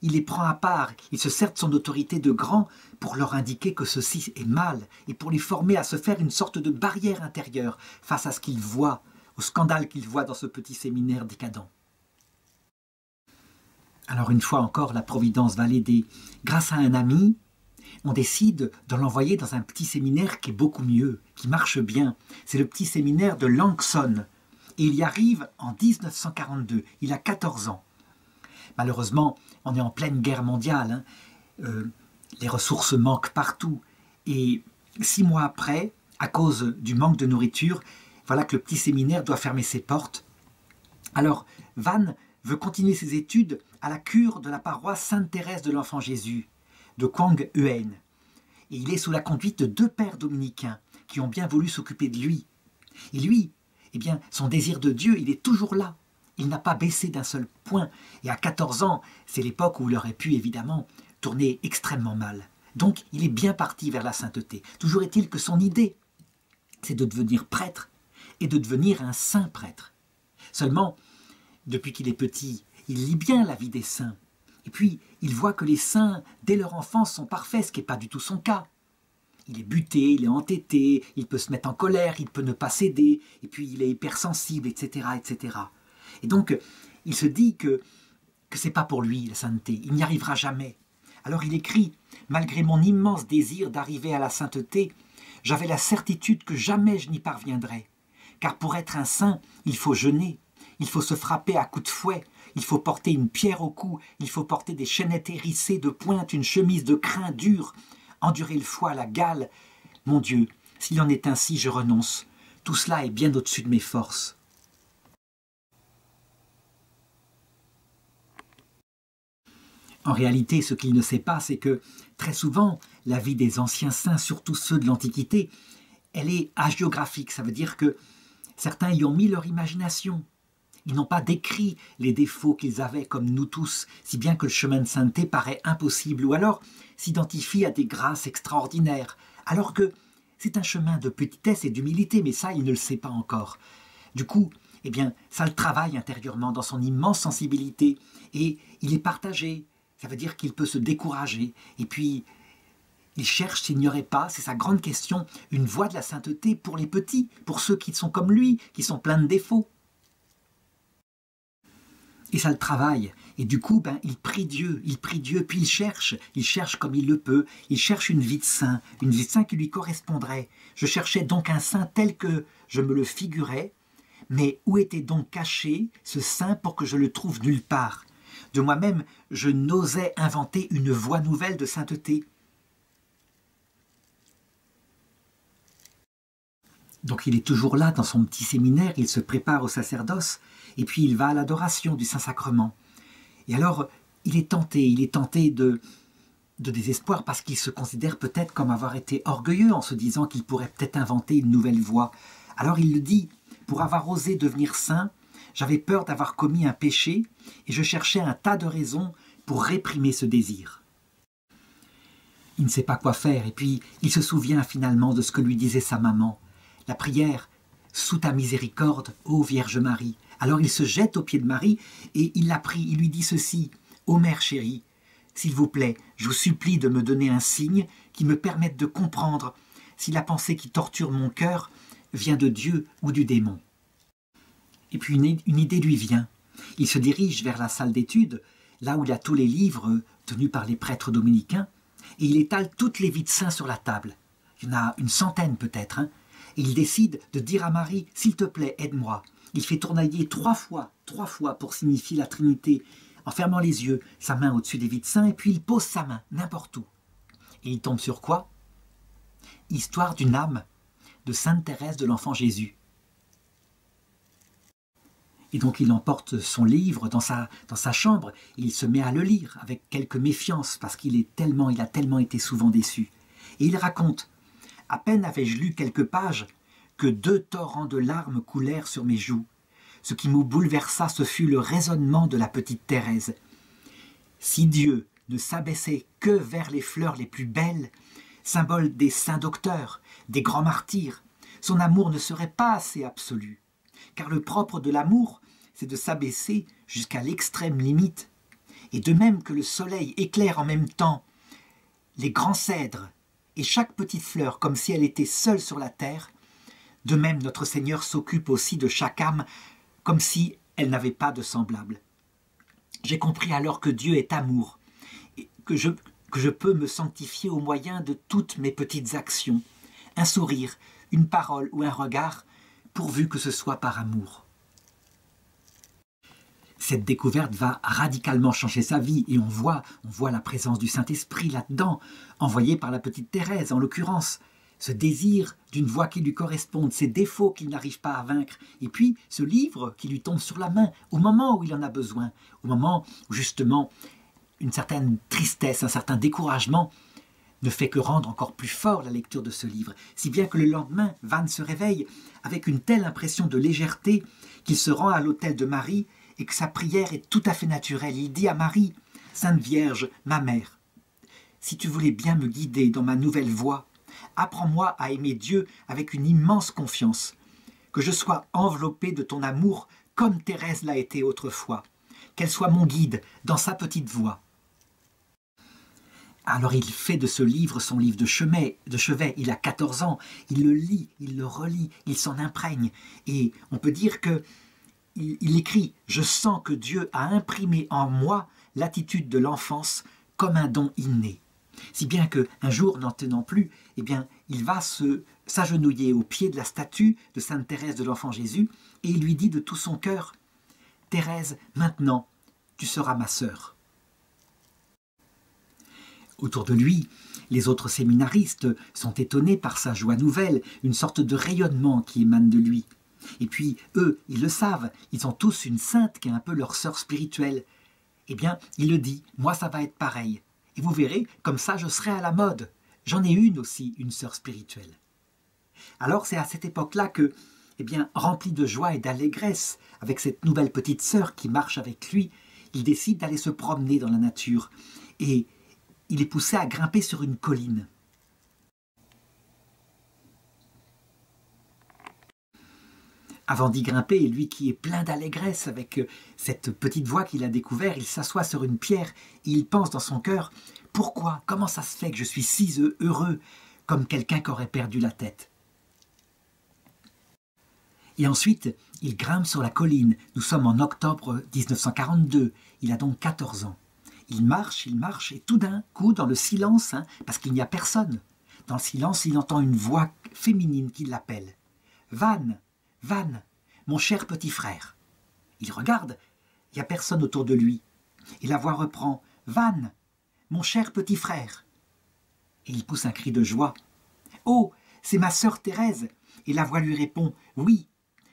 les prend à part, il se sert de son autorité de grand pour leur indiquer que ceci est mal et pour les former à se faire une sorte de barrière intérieure face à ce qu'ils voient, au scandale qu'ils voient dans ce petit séminaire décadent. Alors une fois encore, la Providence va l'aider. Grâce à un ami, on décide de l'envoyer dans un petit séminaire qui est beaucoup mieux, qui marche bien. C'est le petit séminaire de Langson. Et il y arrive en 1942. Il a 14 ans. Malheureusement, on est en pleine guerre mondiale. Les ressources manquent partout. Et 6 mois après, à cause du manque de nourriture, voilà que le petit séminaire doit fermer ses portes. Alors, Van veut continuer ses études à la cure de la paroisse Sainte-Thérèse de l'Enfant Jésus, de Quang Huyen. Et il est sous la conduite de 2 pères dominicains qui ont bien voulu s'occuper de lui. Et lui, eh bien, son désir de Dieu, il est toujours là. Il n'a pas baissé d'un seul point. Et à 14 ans, c'est l'époque où il aurait pu, évidemment, tourner extrêmement mal. Donc, il est bien parti vers la sainteté. Toujours est-il que son idée, c'est de devenir prêtre et de devenir un saint prêtre. Seulement, depuis qu'il est petit, il lit bien la vie des saints. Et puis, il voit que les saints, dès leur enfance, sont parfaits, ce qui n'est pas du tout son cas. Il est buté, il est entêté, il peut se mettre en colère, il peut ne pas céder, et puis il est hypersensible, etc., etc. Et donc, il se dit que ce n'est pas pour lui, la sainteté, il n'y arrivera jamais. Alors il écrit, malgré mon immense désir d'arriver à la sainteté, j'avais la certitude que jamais je n'y parviendrais. Car pour être un saint, il faut jeûner, il faut se frapper à coups de fouet, il faut porter une pierre au cou, il faut porter des chaînettes hérissées de pointe, une chemise de crin dur, endurer le foie, la gale. Mon Dieu, s'il en est ainsi, je renonce. Tout cela est bien au-dessus de mes forces. En réalité, ce qu'il ne sait pas, c'est que très souvent, la vie des anciens saints, surtout ceux de l'Antiquité, elle est hagiographique. Ça veut dire que certains y ont mis leur imagination. Ils n'ont pas décrit les défauts qu'ils avaient comme nous tous, si bien que le chemin de sainteté paraît impossible, ou alors s'identifie à des grâces extraordinaires, alors que c'est un chemin de petitesse et d'humilité, mais ça, il ne le sait pas encore. Du coup, eh bien, ça le travaille intérieurement dans son immense sensibilité, et il est partagé. Ça veut dire qu'il peut se décourager, et puis il cherche s'il n'y aurait pas, c'est sa grande question, une voie de la sainteté pour les petits, pour ceux qui sont comme lui, qui sont pleins de défauts. Et ça le travaille. Et du coup, il prie Dieu, puis il cherche comme il le peut, il cherche une vie de saint qui lui correspondrait. Je cherchais donc un saint tel que je me le figurais, mais où était donc caché ce saint pour que je le trouve nulle part? De moi-même, je n'osais inventer une voie nouvelle de sainteté. Donc il est toujours là dans son petit séminaire, il se prépare au sacerdoce, et puis il va à l'adoration du Saint-Sacrement. Et alors, il est tenté de désespoir parce qu'il se considère peut-être comme avoir été orgueilleux en se disant qu'il pourrait peut-être inventer une nouvelle voie. Alors il le dit, pour avoir osé devenir saint, j'avais peur d'avoir commis un péché et je cherchais un tas de raisons pour réprimer ce désir. Il ne sait pas quoi faire et puis il se souvient finalement de ce que lui disait sa maman. La prière, sous ta miséricorde, ô Vierge Marie. Alors il se jette aux pieds de Marie et il la prie, il lui dit ceci, ô Mère chérie, s'il vous plaît, je vous supplie de me donner un signe qui me permette de comprendre si la pensée qui torture mon cœur vient de Dieu ou du démon. Et puis une idée lui vient. Il se dirige vers la salle d'études, là où il y a tous les livres tenus par les prêtres dominicains, et il étale toutes les vies de saints sur la table. Il y en a une centaine peut-être, Et il décide de dire à Marie, s'il te plaît, aide-moi. Il fait tournoyer 3 fois pour signifier la Trinité, en fermant les yeux, sa main au-dessus des vies de saints, et puis il pose sa main n'importe où. Et il tombe sur quoi? Histoire d'une âme de Sainte Thérèse de l'Enfant Jésus. Et donc il emporte son livre dans sa chambre, et il se met à le lire avec quelque méfiance, parce qu'il a tellement été souvent déçu. Et il raconte, à peine avais-je lu quelques pages, que 2 torrents de larmes coulèrent sur mes joues. ce qui me bouleversa, ce fut le raisonnement de la petite Thérèse. Si Dieu ne s'abaissait que vers les fleurs les plus belles, symbole des saints docteurs, des grands martyrs, son amour ne serait pas assez absolu. Car le propre de l'amour, c'est de s'abaisser jusqu'à l'extrême limite. Et de même que le soleil éclaire en même temps les grands cèdres et chaque petite fleur comme si elle était seule sur la terre, de même notre Seigneur s'occupe aussi de chaque âme comme si elle n'avait pas de semblable. J'ai compris alors que Dieu est amour, et que je peux me sanctifier au moyen de toutes mes petites actions, un sourire, une parole ou un regard, pourvu que ce soit par amour. Cette découverte va radicalement changer sa vie et on voit la présence du Saint-Esprit là-dedans, envoyé par la petite Thérèse en l'occurrence. Ce désir d'une voix qui lui corresponde, ces défauts qu'il n'arrive pas à vaincre, et puis ce livre qui lui tombe sur la main au moment où il en a besoin, au moment où justement une certaine tristesse, un certain découragement ne fait que rendre encore plus fort la lecture de ce livre, si bien que le lendemain, Van se réveille avec une telle impression de légèreté qu'il se rend à l'autel de Marie et que sa prière est tout à fait naturelle. Il dit à Marie, « Sainte Vierge, ma mère, si tu voulais bien me guider dans ma nouvelle voie, apprends-moi à aimer Dieu avec une immense confiance, que je sois enveloppé de ton amour comme Thérèse l'a été autrefois, qu'elle soit mon guide dans sa petite voie. » Alors il fait de ce livre son livre de chevet. Il a 14 ans, il le lit, il le relit, il s'en imprègne. Et on peut dire que il écrit « Je sens que Dieu a imprimé en moi l'attitude de l'enfance comme un don inné. » Si bien qu'un jour, n'en tenant plus, eh bien, il va s'agenouiller au pied de la statue de Sainte Thérèse de l'Enfant Jésus et il lui dit de tout son cœur « Thérèse, maintenant, tu seras ma sœur. » Autour de lui, les autres séminaristes sont étonnés par sa joie nouvelle, une sorte de rayonnement qui émane de lui. Et puis, eux, ils le savent, ils ont tous une sainte qui est un peu leur sœur spirituelle. Eh bien, il le dit, moi ça va être pareil. Et vous verrez, comme ça je serai à la mode. J'en ai une aussi, une sœur spirituelle. Alors c'est à cette époque-là que, eh bien, rempli de joie et d'allégresse, avec cette nouvelle petite sœur qui marche avec lui, il décide d'aller se promener dans la nature. Et il est poussé à grimper sur une colline. Avant d'y grimper, lui qui est plein d'allégresse avec cette petite voix qu'il a découvert, il s'assoit sur une pierre et il pense dans son cœur « Pourquoi, comment ça se fait que je suis si heureux comme quelqu'un qui aurait perdu la tête ?» Et ensuite, il grimpe sur la colline. Nous sommes en octobre 1942. Il a donc 14 ans. Il marche, et tout d'un coup, dans le silence, parce qu'il n'y a personne, dans le silence, il entend une voix féminine qui l'appelle. « Van, Van, mon cher petit frère. » Il regarde, il n'y a personne autour de lui. Et la voix reprend « Van, mon cher petit frère. » Et il pousse un cri de joie. « Oh, c'est ma sœur Thérèse !» Et la voix lui répond « Oui,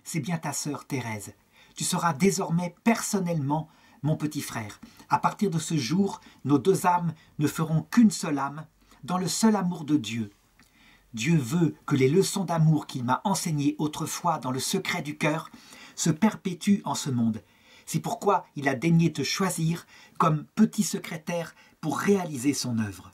c'est bien ta sœur Thérèse. Tu seras désormais personnellement mon petit frère. À partir de ce jour, nos deux âmes ne feront qu'une seule âme, dans le seul amour de Dieu. Dieu veut que les leçons d'amour qu'il m'a enseignées autrefois dans le secret du cœur se perpétuent en ce monde. C'est pourquoi il a daigné te choisir comme petit secrétaire pour réaliser son œuvre. »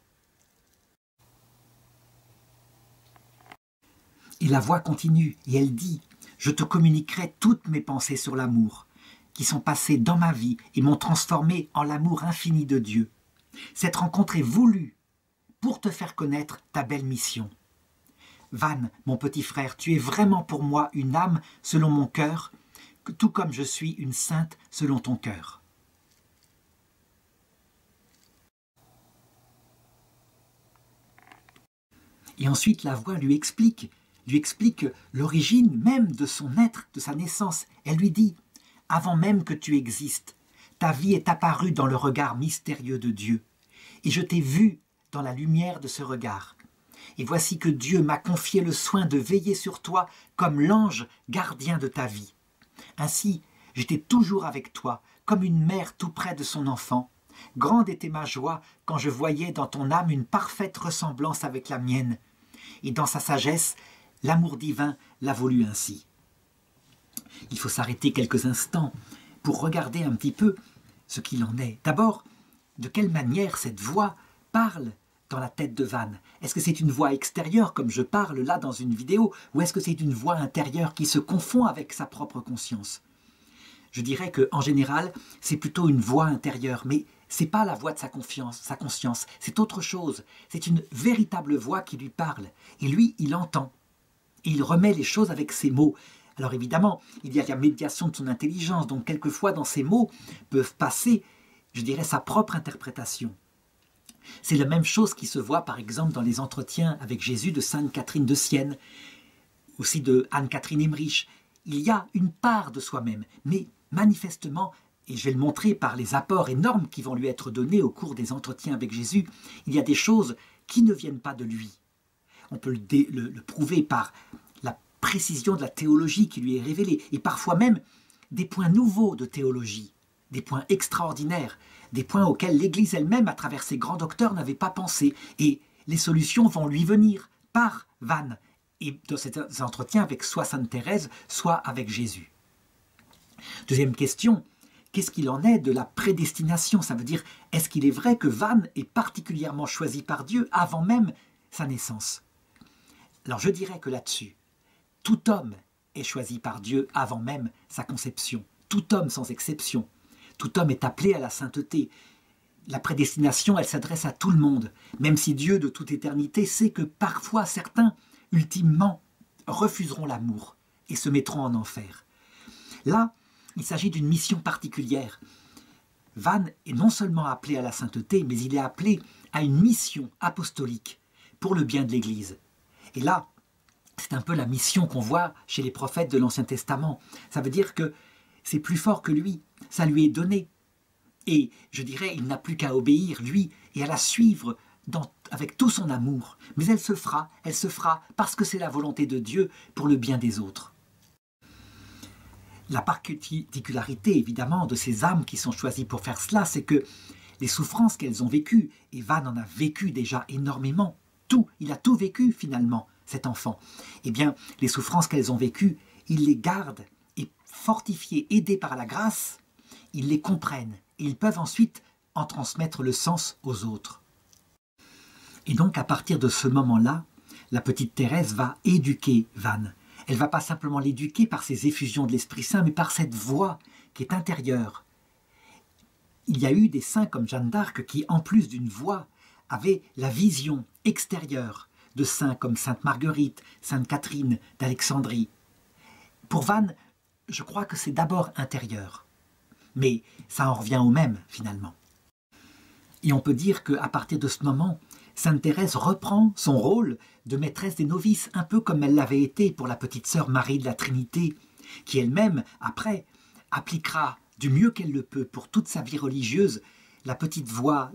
Et la voix continue et elle dit « Je te communiquerai toutes mes pensées sur l'amour, qui sont passées dans ma vie et m'ont transformé en l'amour infini de Dieu. Cette rencontre est voulue pour te faire connaître ta belle mission. Van, mon petit frère, tu es vraiment pour moi une âme selon mon cœur, tout comme je suis une sainte selon ton cœur. » Et ensuite la voix lui explique l'origine même de son être, de sa naissance. Elle lui dit « Avant même que tu existes, ta vie est apparue dans le regard mystérieux de Dieu, et je t'ai vu dans la lumière de ce regard. Et voici que Dieu m'a confié le soin de veiller sur toi comme l'ange gardien de ta vie. Ainsi, j'étais toujours avec toi, comme une mère tout près de son enfant. Grande était ma joie quand je voyais dans ton âme une parfaite ressemblance avec la mienne. Et dans sa sagesse, l'amour divin l'a voulu ainsi. » il faut s'arrêter quelques instants pour regarder un petit peu ce qu'il en est. D'abord, de quelle manière cette voix parle dans la tête de Van? Est-ce que c'est une voix extérieure, comme je parle là dans une vidéo, ou est-ce que c'est une voix intérieure qui se confond avec sa propre conscience? Je dirais qu'en général, c'est plutôt une voix intérieure, mais ce n'est pas la voix de sa conscience, c'est autre chose. C'est une véritable voix qui lui parle. Et lui, il entend. Et il remet les choses avec ses mots. Alors évidemment, il y a la médiation de son intelligence, donc quelquefois dans ces mots peuvent passer, je dirais, sa propre interprétation. C'est la même chose qui se voit par exemple dans les entretiens avec Jésus de Sainte Catherine de Sienne, aussi de Anne-Catherine Emmerich. Il y a une part de soi-même, mais manifestement, et je vais le montrer par les apports énormes qui vont lui être donnés au cours des entretiens avec Jésus, il y a des choses qui ne viennent pas de lui. On peut le prouver par la précision de la théologie qui lui est révélée, et parfois même des points nouveaux de théologie, des points extraordinaires, des points auxquels l'Église elle-même, à travers ses grands docteurs, n'avait pas pensé. Et les solutions vont lui venir par Van, et dans ces entretiens avec soit Sainte Thérèse, soit avec Jésus. Deuxième question, qu'est-ce qu'il en est de la prédestination? Ça veut dire, est-ce qu'il est vrai que Van est particulièrement choisi par Dieu avant même sa naissance? Alors je dirais que là-dessus, tout homme est choisi par Dieu avant même sa conception. Tout homme sans exception. Tout homme est appelé à la sainteté. La prédestination, elle s'adresse à tout le monde, même si Dieu de toute éternité sait que parfois certains, ultimement, refuseront l'amour et se mettront en enfer. Là, il s'agit d'une mission particulière. Van est non seulement appelé à la sainteté, mais il est appelé à une mission apostolique pour le bien de l'Église. Et là, c'est un peu la mission qu'on voit chez les prophètes de l'Ancien Testament. Ça veut dire que c'est plus fort que lui, ça lui est donné. Et je dirais, il n'a plus qu'à obéir, lui, et à la suivre avec tout son amour. Mais elle se fera parce que c'est la volonté de Dieu pour le bien des autres. La particularité, évidemment, de ces âmes qui sont choisies pour faire cela, c'est que les souffrances qu'elles ont vécues, et Van en a vécu déjà énormément, il a tout vécu finalement, cet enfant. Eh bien, les souffrances qu'elles ont vécues, il les garde, et fortifiés, aidés par la grâce, ils les comprennent, et ils peuvent ensuite en transmettre le sens aux autres. Et donc, à partir de ce moment-là, la petite Thérèse va éduquer Van. Elle ne va pas simplement l'éduquer par ces effusions de l'Esprit Saint, mais par cette voix qui est intérieure. Il y a eu des saints comme Jeanne d'Arc qui, en plus d'une voix, avaient la vision extérieure de saints comme Sainte Marguerite, Sainte Catherine d'Alexandrie. Pour Van, je crois que c'est d'abord intérieur. Mais ça en revient au même, finalement. Et on peut dire qu'à partir de ce moment, Sainte Thérèse reprend son rôle de maîtresse des novices, un peu comme elle l'avait été pour la petite sœur Marie de la Trinité, qui elle-même, après, appliquera du mieux qu'elle le peut pour toute sa vie religieuse la petite voix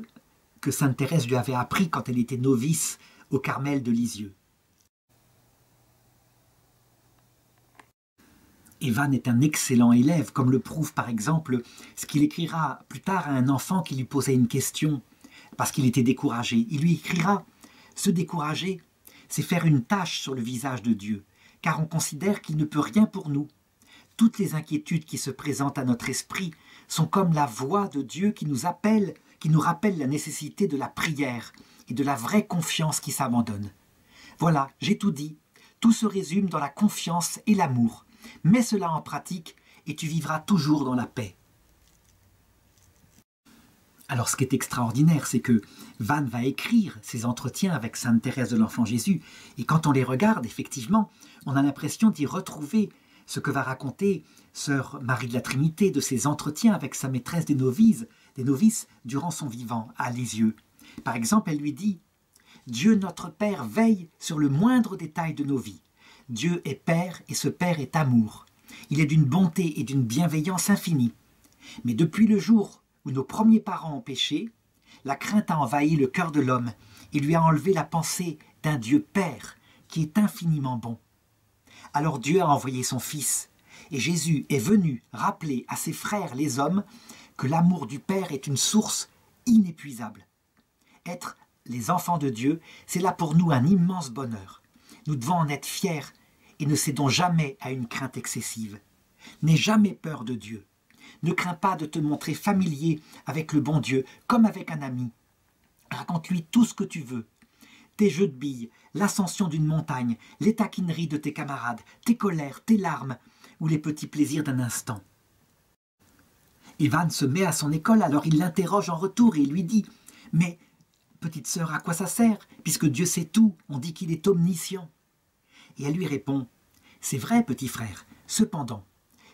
que Sainte Thérèse lui avait appris quand elle était novice au Carmel de Lisieux. Et Van est un excellent élève, comme le prouve par exemple ce qu'il écrira plus tard à un enfant qui lui posait une question, parce qu'il était découragé. Il lui écrira « Se décourager, c'est faire une tache sur le visage de Dieu, car on considère qu'il ne peut rien pour nous. Toutes les inquiétudes qui se présentent à notre esprit sont comme la voix de Dieu qui nous appelle, qui nous rappelle la nécessité de la prière et de la vraie confiance qui s'abandonne. Voilà, j'ai tout dit. Tout se résume dans la confiance et l'amour. Mets cela en pratique et tu vivras toujours dans la paix. » Alors ce qui est extraordinaire, c'est que Van va écrire ses entretiens avec Sainte Thérèse de l'Enfant Jésus, et quand on les regarde, effectivement, on a l'impression d'y retrouver ce que va raconter sœur Marie de la Trinité de ses entretiens avec sa maîtresse des novices durant son vivant à Lisieux. Par exemple, elle lui dit « Dieu notre Père veille sur le moindre détail de nos vies. Dieu est Père et ce Père est amour. Il est d'une bonté et d'une bienveillance infinie. Mais depuis le jour où nos premiers parents ont péché, la crainte a envahi le cœur de l'homme et lui a enlevé la pensée d'un Dieu Père qui est infiniment bon. Alors Dieu a envoyé son Fils, et Jésus est venu rappeler à ses frères les hommes que l'amour du Père est une source inépuisable. Être les enfants de Dieu, c'est là pour nous un immense bonheur. Nous devons en être fiers et ne cédons jamais à une crainte excessive. N'aie jamais peur de Dieu. Ne crains pas de te montrer familier avec le bon Dieu, comme avec un ami. Raconte-lui tout ce que tu veux. Tes jeux de billes, l'ascension d'une montagne, les taquineries de tes camarades, tes colères, tes larmes ou les petits plaisirs d'un instant. Ivan se met à son école, alors il l'interroge en retour et il lui dit « Mais, petite sœur, à quoi ça sert? Puisque Dieu sait tout, on dit qu'il est omniscient. » Et elle lui répond « C'est vrai, petit frère, cependant,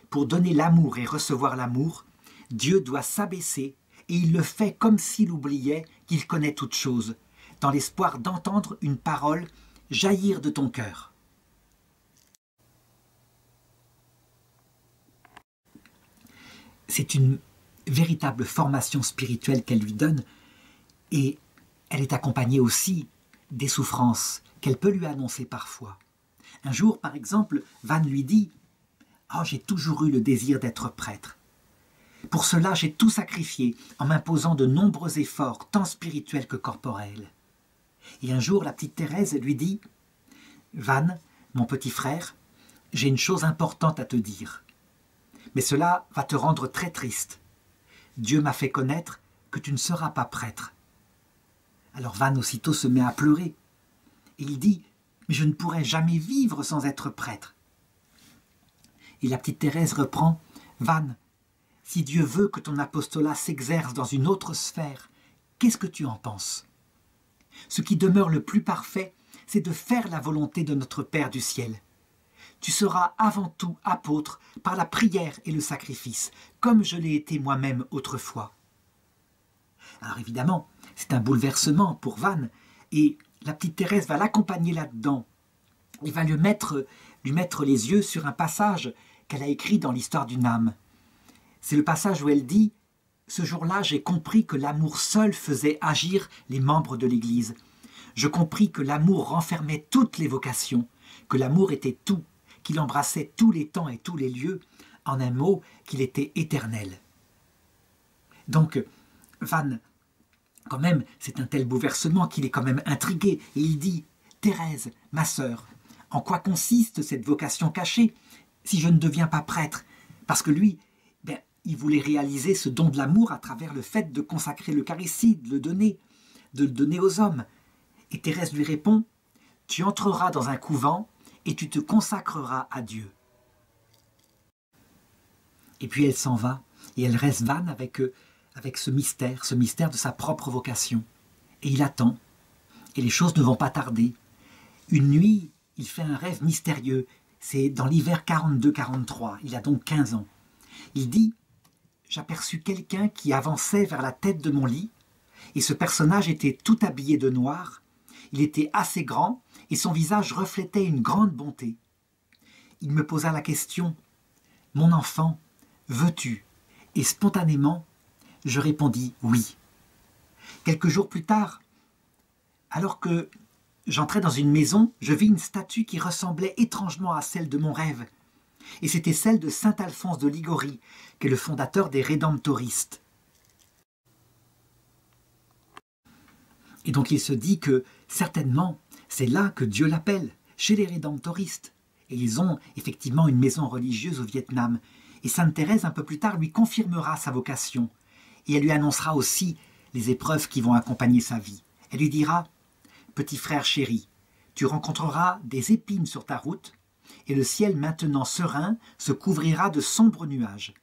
pour donner l'amour et recevoir l'amour, Dieu doit s'abaisser et il le fait comme s'il oubliait qu'il connaît toutes choses, dans l'espoir d'entendre une parole jaillir de ton cœur. » C'est une véritable formation spirituelle qu'elle lui donne et elle est accompagnée aussi des souffrances qu'elle peut lui annoncer parfois. Un jour, par exemple, Van lui dit « Oh, j'ai toujours eu le désir d'être prêtre. Pour cela, j'ai tout sacrifié en m'imposant de nombreux efforts, tant spirituels que corporels. » Et un jour, la petite Thérèse lui dit « Van, mon petit frère, j'ai une chose importante à te dire. Mais cela va te rendre très triste. Dieu m'a fait connaître que tu ne seras pas prêtre. » Alors Van aussitôt se met à pleurer. Et il dit « Mais je ne pourrai jamais vivre sans être prêtre. » Et la petite Thérèse reprend « Van, si Dieu veut que ton apostolat s'exerce dans une autre sphère, qu'est-ce que tu en penses? Ce qui demeure le plus parfait, c'est de faire la volonté de notre Père du ciel. Tu seras avant tout apôtre par la prière et le sacrifice, comme je l'ai été moi-même autrefois. » Alors évidemment, c'est un bouleversement pour Van, et la petite Thérèse va l'accompagner là-dedans. Il va lui mettre les yeux sur un passage qu'elle a écrit dans l'histoire d'une âme. C'est le passage où elle dit « Ce jour-là, j'ai compris que l'amour seul faisait agir les membres de l'Église. Je compris que l'amour renfermait toutes les vocations, que l'amour était tout, qu'il embrassait tous les temps et tous les lieux, en un mot, qu'il était éternel. » Donc, Van, quand même, c'est un tel bouleversement qu'il est quand même intrigué. Et il dit « Thérèse, ma sœur, en quoi consiste cette vocation cachée si je ne deviens pas prêtre ?» Parce que lui, il voulait réaliser ce don de l'amour à travers le fait de consacrer l'Eucharistie, de le donner aux hommes. Et Thérèse lui répond « Tu entreras dans un couvent et tu te consacreras à Dieu. » Et puis elle s'en va, et elle reste Van avec ce mystère de sa propre vocation. Et il attend, et les choses ne vont pas tarder. Une nuit, il fait un rêve mystérieux, c'est dans l'hiver 42-43, il a donc 15 ans. Il dit « J'aperçus quelqu'un qui avançait vers la tête de mon lit, et ce personnage était tout habillé de noir, il était assez grand, et son visage reflétait une grande bonté. Il me posa la question « Mon enfant, veux-tu » Et spontanément, je répondis « oui ». Quelques jours plus tard, alors que j'entrais dans une maison, je vis une statue qui ressemblait étrangement à celle de mon rêve. Et c'était celle de saint Alphonse de Ligorie, qui est le fondateur des Rédemptoristes. Et donc il se dit que certainement, c'est là que Dieu l'appelle, chez les Rédemptoristes. Et ils ont effectivement une maison religieuse au Vietnam. Et sainte Thérèse, un peu plus tard, lui confirmera sa vocation. Et elle lui annoncera aussi les épreuves qui vont accompagner sa vie. Elle lui dira « Petit frère chéri, tu rencontreras des épines sur ta route, et le ciel maintenant serein se couvrira de sombres nuages.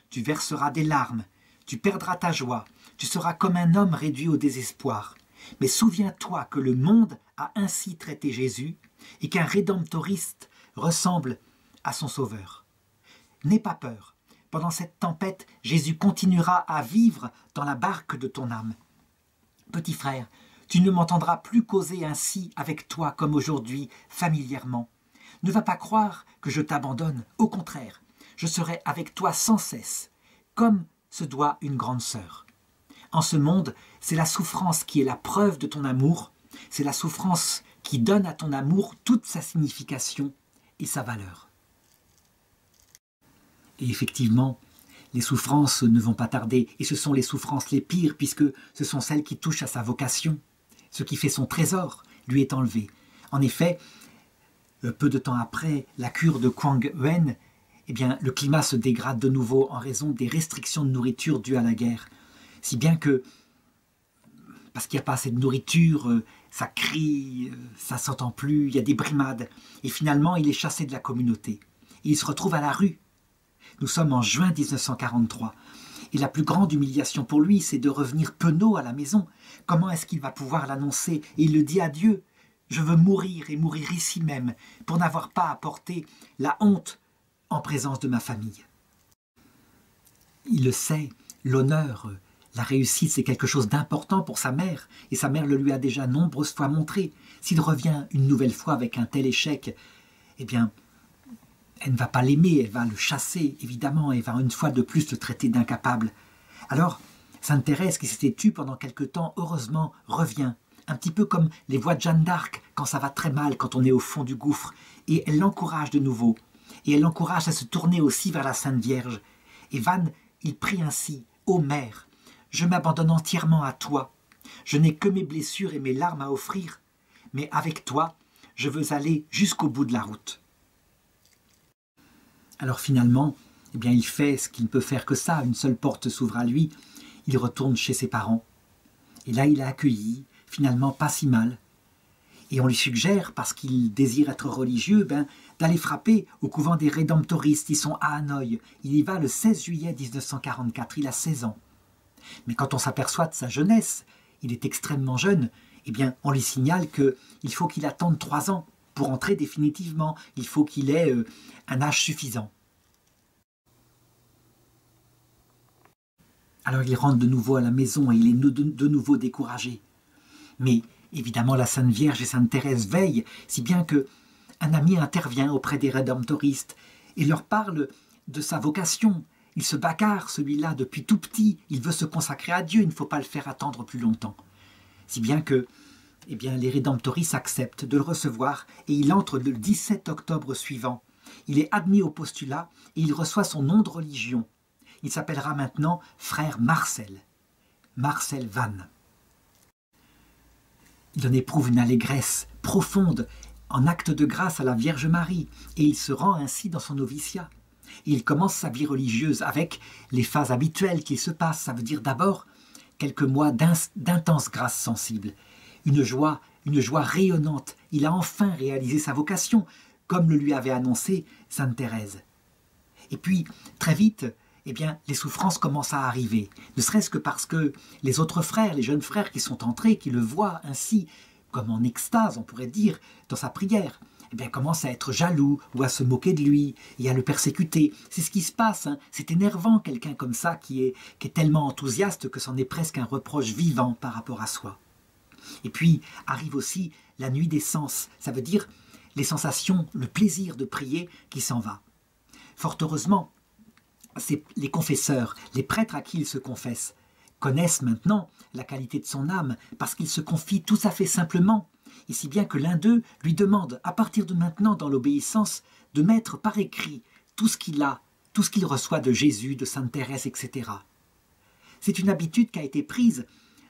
Tu verseras des larmes, tu perdras ta joie, tu seras comme un homme réduit au désespoir. Mais souviens-toi que le monde a ainsi traité Jésus et qu'un rédemptoriste ressemble à son sauveur. N'aie pas peur. Pendant cette tempête, Jésus continuera à vivre dans la barque de ton âme. Petit frère, tu ne m'entendras plus causer ainsi avec toi comme aujourd'hui, familièrement. Ne va pas croire que je t'abandonne. Au contraire, je serai avec toi sans cesse, comme se doit une grande sœur. En ce monde, c'est la souffrance qui est la preuve de ton amour, c'est la souffrance qui donne à ton amour toute sa signification et sa valeur. Et effectivement, les souffrances ne vont pas tarder, et ce sont les souffrances les pires, puisque ce sont celles qui touchent à sa vocation. Ce qui fait son trésor lui est enlevé. En effet, peu de temps après la cure de Quang Nguyen, eh bien, le climat se dégrade de nouveau en raison des restrictions de nourriture dues à la guerre. Si bien que, parce qu'il n'y a pas assez de nourriture, ça crie, ça ne s'entend plus, il y a des brimades. Et finalement, il est chassé de la communauté. Et il se retrouve à la rue. Nous sommes en juin 1943. Et la plus grande humiliation pour lui, c'est de revenir penaud à la maison. Comment est-ce qu'il va pouvoir l'annoncer? Et il le dit à Dieu. Je veux mourir et mourir ici même, pour n'avoir pas apporté la honte en présence de ma famille. Il le sait, l'honneur, la réussite, c'est quelque chose d'important pour sa mère, et sa mère le lui a déjà nombreuses fois montré. S'il revient une nouvelle fois avec un tel échec, eh bien, elle ne va pas l'aimer, elle va le chasser, évidemment, et va une fois de plus le traiter d'incapable. Alors, Sainte Thérèse, qui s'était tue pendant quelque temps, heureusement, revient. Un petit peu comme les voix de Jeanne d'Arc, quand ça va très mal, quand on est au fond du gouffre. Et elle l'encourage de nouveau. Et elle l'encourage à se tourner aussi vers la Sainte Vierge. Et Van, il prie ainsi, « Ô Mère, je m'abandonne entièrement à toi. Je n'ai que mes blessures et mes larmes à offrir, mais avec toi, je veux aller jusqu'au bout de la route. » Alors finalement, eh bien, il fait ce qu'il ne peut faire que ça. Une seule porte s'ouvre à lui. Il retourne chez ses parents. Et là, il est accueilli, finalement pas si mal. Et on lui suggère, parce qu'il désire être religieux, d'aller frapper au couvent des Rédemptoristes. Ils sont à Hanoï. Il y va le 16 juillet 1944. Il a 16 ans. Mais quand on s'aperçoit de sa jeunesse, il est extrêmement jeune, eh bien, on lui signale qu'il faut qu'il attende 3 ans pour entrer définitivement. Il faut qu'il ait un âge suffisant. Alors il rentre de nouveau à la maison et il est de nouveau découragé. Mais évidemment la Sainte Vierge et Sainte Thérèse veillent, si bien qu'un ami intervient auprès des Rédemptoristes et leur parle de sa vocation. Il se bagarre, celui-là, depuis tout petit. Il veut se consacrer à Dieu, il ne faut pas le faire attendre plus longtemps. Si bien que eh bien, les Rédemptoristes acceptent de le recevoir et il entre le 17 octobre suivant. Il est admis au postulat et il reçoit son nom de religion. Il s'appellera maintenant frère Marcel, Marcel Van. Il en éprouve une allégresse profonde en acte de grâce à la Vierge Marie et il se rend ainsi dans son noviciat. Et il commence sa vie religieuse avec les phases habituelles qui se passent. Ça veut dire d'abord quelques mois d'intense grâce sensible. Une joie rayonnante. Il a enfin réalisé sa vocation, comme le lui avait annoncé Sainte Thérèse. Et puis, très vite, eh bien, les souffrances commencent à arriver. Ne serait-ce que parce que les autres frères, les jeunes frères qui sont entrés, qui le voient ainsi, comme en extase, on pourrait dire, dans sa prière, eh bien, commencent à être jaloux ou à se moquer de lui et à le persécuter. C'est ce qui se passe. C'est énervant, quelqu'un comme ça qui est tellement enthousiaste que c'en est presque un reproche vivant par rapport à soi. Et puis arrive aussi la nuit des sens, ça veut dire les sensations, le plaisir de prier qui s'en va. Fort heureusement, c'est les confesseurs, les prêtres à qui il se confesse, connaissent maintenant la qualité de son âme parce qu'il se confie tout à fait simplement, et si bien que l'un d'eux lui demande, à partir de maintenant dans l'obéissance, de mettre par écrit tout ce qu'il a, tout ce qu'il reçoit de Jésus, de Sainte Thérèse, etc. C'est une habitude qui a été prise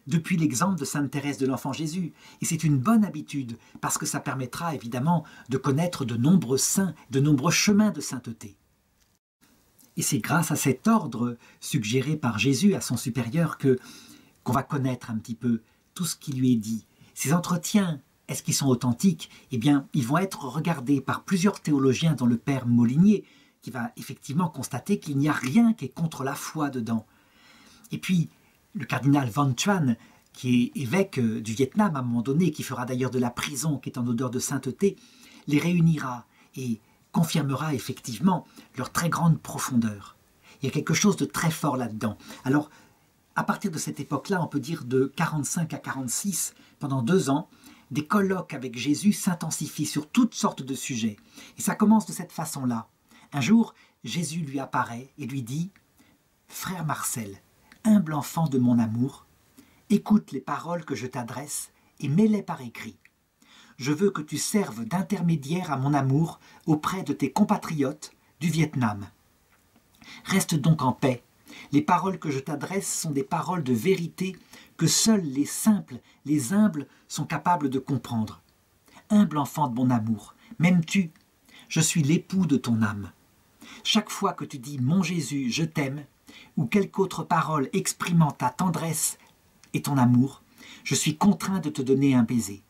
depuis l'exemple de Sainte Thérèse de l'Enfant Jésus. Et c'est une bonne habitude, parce que ça permettra évidemment de connaître de nombreux saints, de nombreux chemins de sainteté. Et c'est grâce à cet ordre suggéré par Jésus à son supérieur qu'on va connaître un petit peu tout ce qui lui est dit. Ces entretiens, est-ce qu'ils sont authentiques? Eh bien, ils vont être regardés par plusieurs théologiens, dont le père Molinier, qui va effectivement constater qu'il n'y a rien qui est contre la foi dedans. Et puis, le cardinal Van Thuan, qui est évêque du Vietnam à un moment donné, qui fera d'ailleurs de la prison, qui est en odeur de sainteté, les réunira et confirmera effectivement leur très grande profondeur. Il y a quelque chose de très fort là-dedans. Alors, à partir de cette époque-là, on peut dire de 45 à 46, pendant 2 ans, des colloques avec Jésus s'intensifient sur toutes sortes de sujets. Et ça commence de cette façon-là. Un jour, Jésus lui apparaît et lui dit « Frère Marcel, humble enfant de mon amour, écoute les paroles que je t'adresse et mets-les par écrit. Je veux que tu serves d'intermédiaire à mon amour auprès de tes compatriotes du Vietnam. Reste donc en paix. Les paroles que je t'adresse sont des paroles de vérité que seuls les simples, les humbles sont capables de comprendre. Humble enfant de mon amour, m'aimes-tu? Je suis l'époux de ton âme. Chaque fois que tu dis « Mon Jésus, je t'aime » ou quelque autre parole exprimant ta tendresse et ton amour, je suis contraint de te donner un baiser.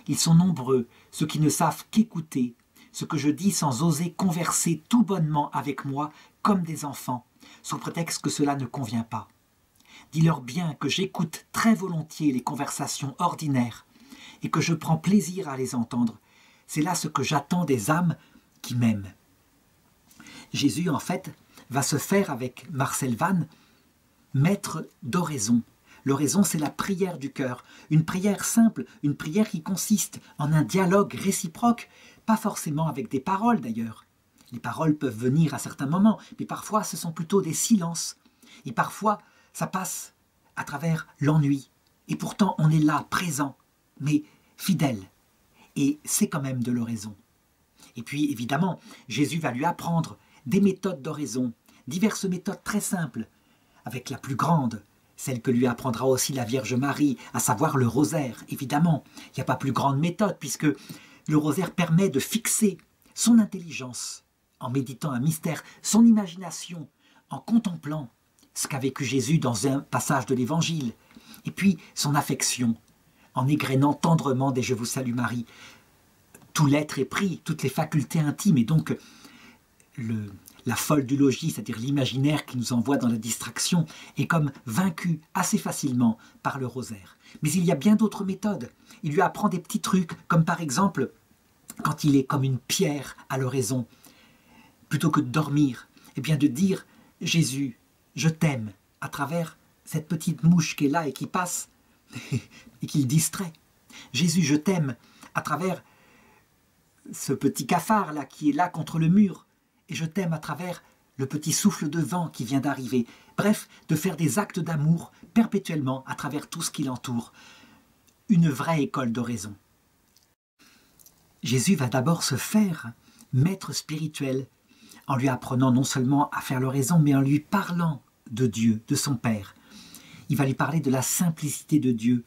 Ils sont nombreux, ceux qui ne savent qu'écouter ce que je dis sans oser converser tout bonnement avec moi comme des enfants, sous prétexte que cela ne convient pas. Dis-leur bien que j'écoute très volontiers les conversations ordinaires et que je prends plaisir à les entendre. C'est là ce que j'attends des âmes qui m'aiment. Jésus, en fait, va se faire avec Marcel Vannes maître d'oraison. L'oraison, c'est la prière du cœur, une prière simple, une prière qui consiste en un dialogue réciproque, pas forcément avec des paroles d'ailleurs. Les paroles peuvent venir à certains moments, mais parfois ce sont plutôt des silences. Et parfois, ça passe à travers l'ennui. Et pourtant, on est là, présent, mais fidèle. Et c'est quand même de l'oraison. Et puis, évidemment, Jésus va lui apprendre des méthodes d'oraison, diverses méthodes très simples, avec la plus grande, celle que lui apprendra aussi la Vierge Marie, à savoir le rosaire. Évidemment, il n'y a pas plus grande méthode, puisque le rosaire permet de fixer son intelligence en méditant un mystère, son imagination, en contemplant ce qu'a vécu Jésus dans un passage de l'Évangile, et puis son affection, en égrénant tendrement des « Je vous salue Marie ». Tout l'être est pris, toutes les facultés intimes, et donc la folle du logis, c'est-à-dire l'imaginaire qui nous envoie dans la distraction, est comme vaincu assez facilement par le rosaire. Mais il y a bien d'autres méthodes. Il lui apprend des petits trucs, comme par exemple, quand il est comme une pierre à l'oraison, plutôt que de dormir, eh bien de dire « Jésus, je t'aime » à travers cette petite mouche qui est là et qui passe et qui le distrait. « Jésus, je t'aime » à travers ce petit cafard là qui est là contre le mur, et je t'aime à travers le petit souffle de vent qui vient d'arriver. Bref, de faire des actes d'amour perpétuellement à travers tout ce qui l'entoure. Une vraie école d'oraison. Jésus va d'abord se faire maître spirituel en lui apprenant non seulement à faire l'oraison, mais en lui parlant de Dieu, de son Père. Il va lui parler de la simplicité de Dieu.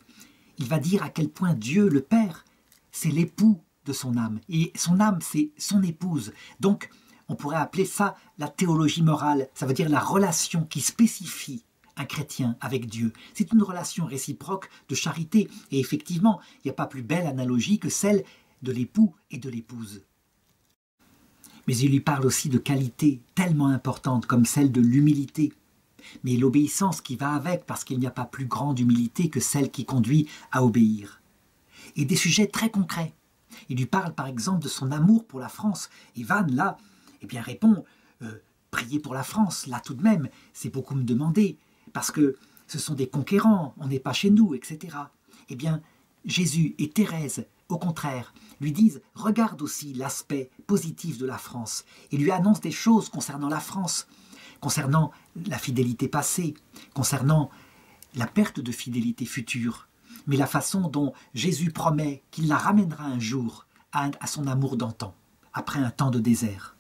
Il va dire à quel point Dieu, le Père, c'est l'époux de son âme. Et son âme, c'est son épouse. Donc, on pourrait appeler ça la théologie morale. Ça veut dire la relation qui spécifie un chrétien avec Dieu. C'est une relation réciproque de charité. Et effectivement, il n'y a pas plus belle analogie que celle de l'époux et de l'épouse. Mais il lui parle aussi de qualités tellement importantes comme celle de l'humilité. Mais l'obéissance qui va avec, parce qu'il n'y a pas plus grande humilité que celle qui conduit à obéir. Et des sujets très concrets. Il lui parle par exemple de son amour pour la France. Et Vannes, là, eh bien, répond prier pour la France, là tout de même, c'est beaucoup me demander, parce que ce sont des conquérants, on n'est pas chez nous, etc. Eh bien, Jésus et Thérèse, au contraire, lui disent « Regarde aussi l'aspect positif de la France » et lui annoncent des choses concernant la France, concernant la fidélité passée, concernant la perte de fidélité future, mais la façon dont Jésus promet qu'il la ramènera un jour à son amour d'antan, après un temps de désert.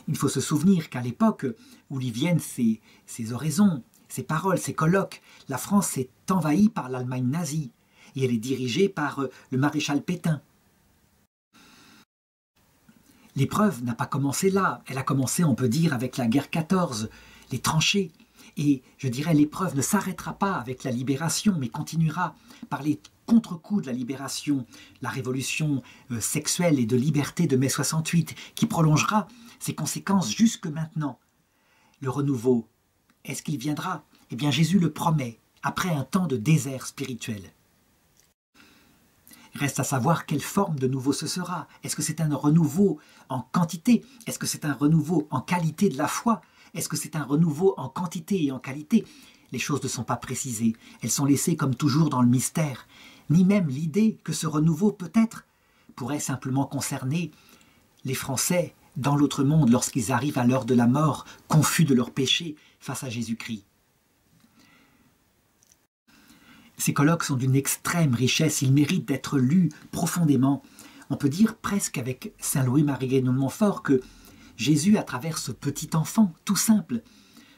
Il faut se souvenir qu'à l'époque où lui viennent ces oraisons, ces paroles, ces colloques, la France est envahie par l'Allemagne nazie et elle est dirigée par le maréchal Pétain. L'épreuve n'a pas commencé là, elle a commencé, on peut dire, avec la guerre 14, les tranchées. Et je dirais, l'épreuve ne s'arrêtera pas avec la libération, mais continuera par les contre-coups de la libération, la révolution sexuelle et de liberté de mai 68, qui prolongera ses conséquences jusque maintenant. Le renouveau, est-ce qu'il viendra? Eh bien, Jésus le promet, après un temps de désert spirituel. Reste à savoir quelle forme de nouveau ce sera. Est-ce que c'est un renouveau en quantité? Est-ce que c'est un renouveau en qualité de la foi? Est-ce que c'est un renouveau en quantité et en qualité? Les choses ne sont pas précisées. Elles sont laissées comme toujours dans le mystère. Ni même l'idée que ce renouveau peut-être pourrait simplement concerner les Français dans l'autre monde lorsqu'ils arrivent à l'heure de la mort, confus de leurs péchés face à Jésus-Christ. Ces colloques sont d'une extrême richesse, ils méritent d'être lus profondément. On peut dire presque avec Saint Louis-Marie Grignon de Montfort que Jésus, à travers ce petit enfant, tout simple,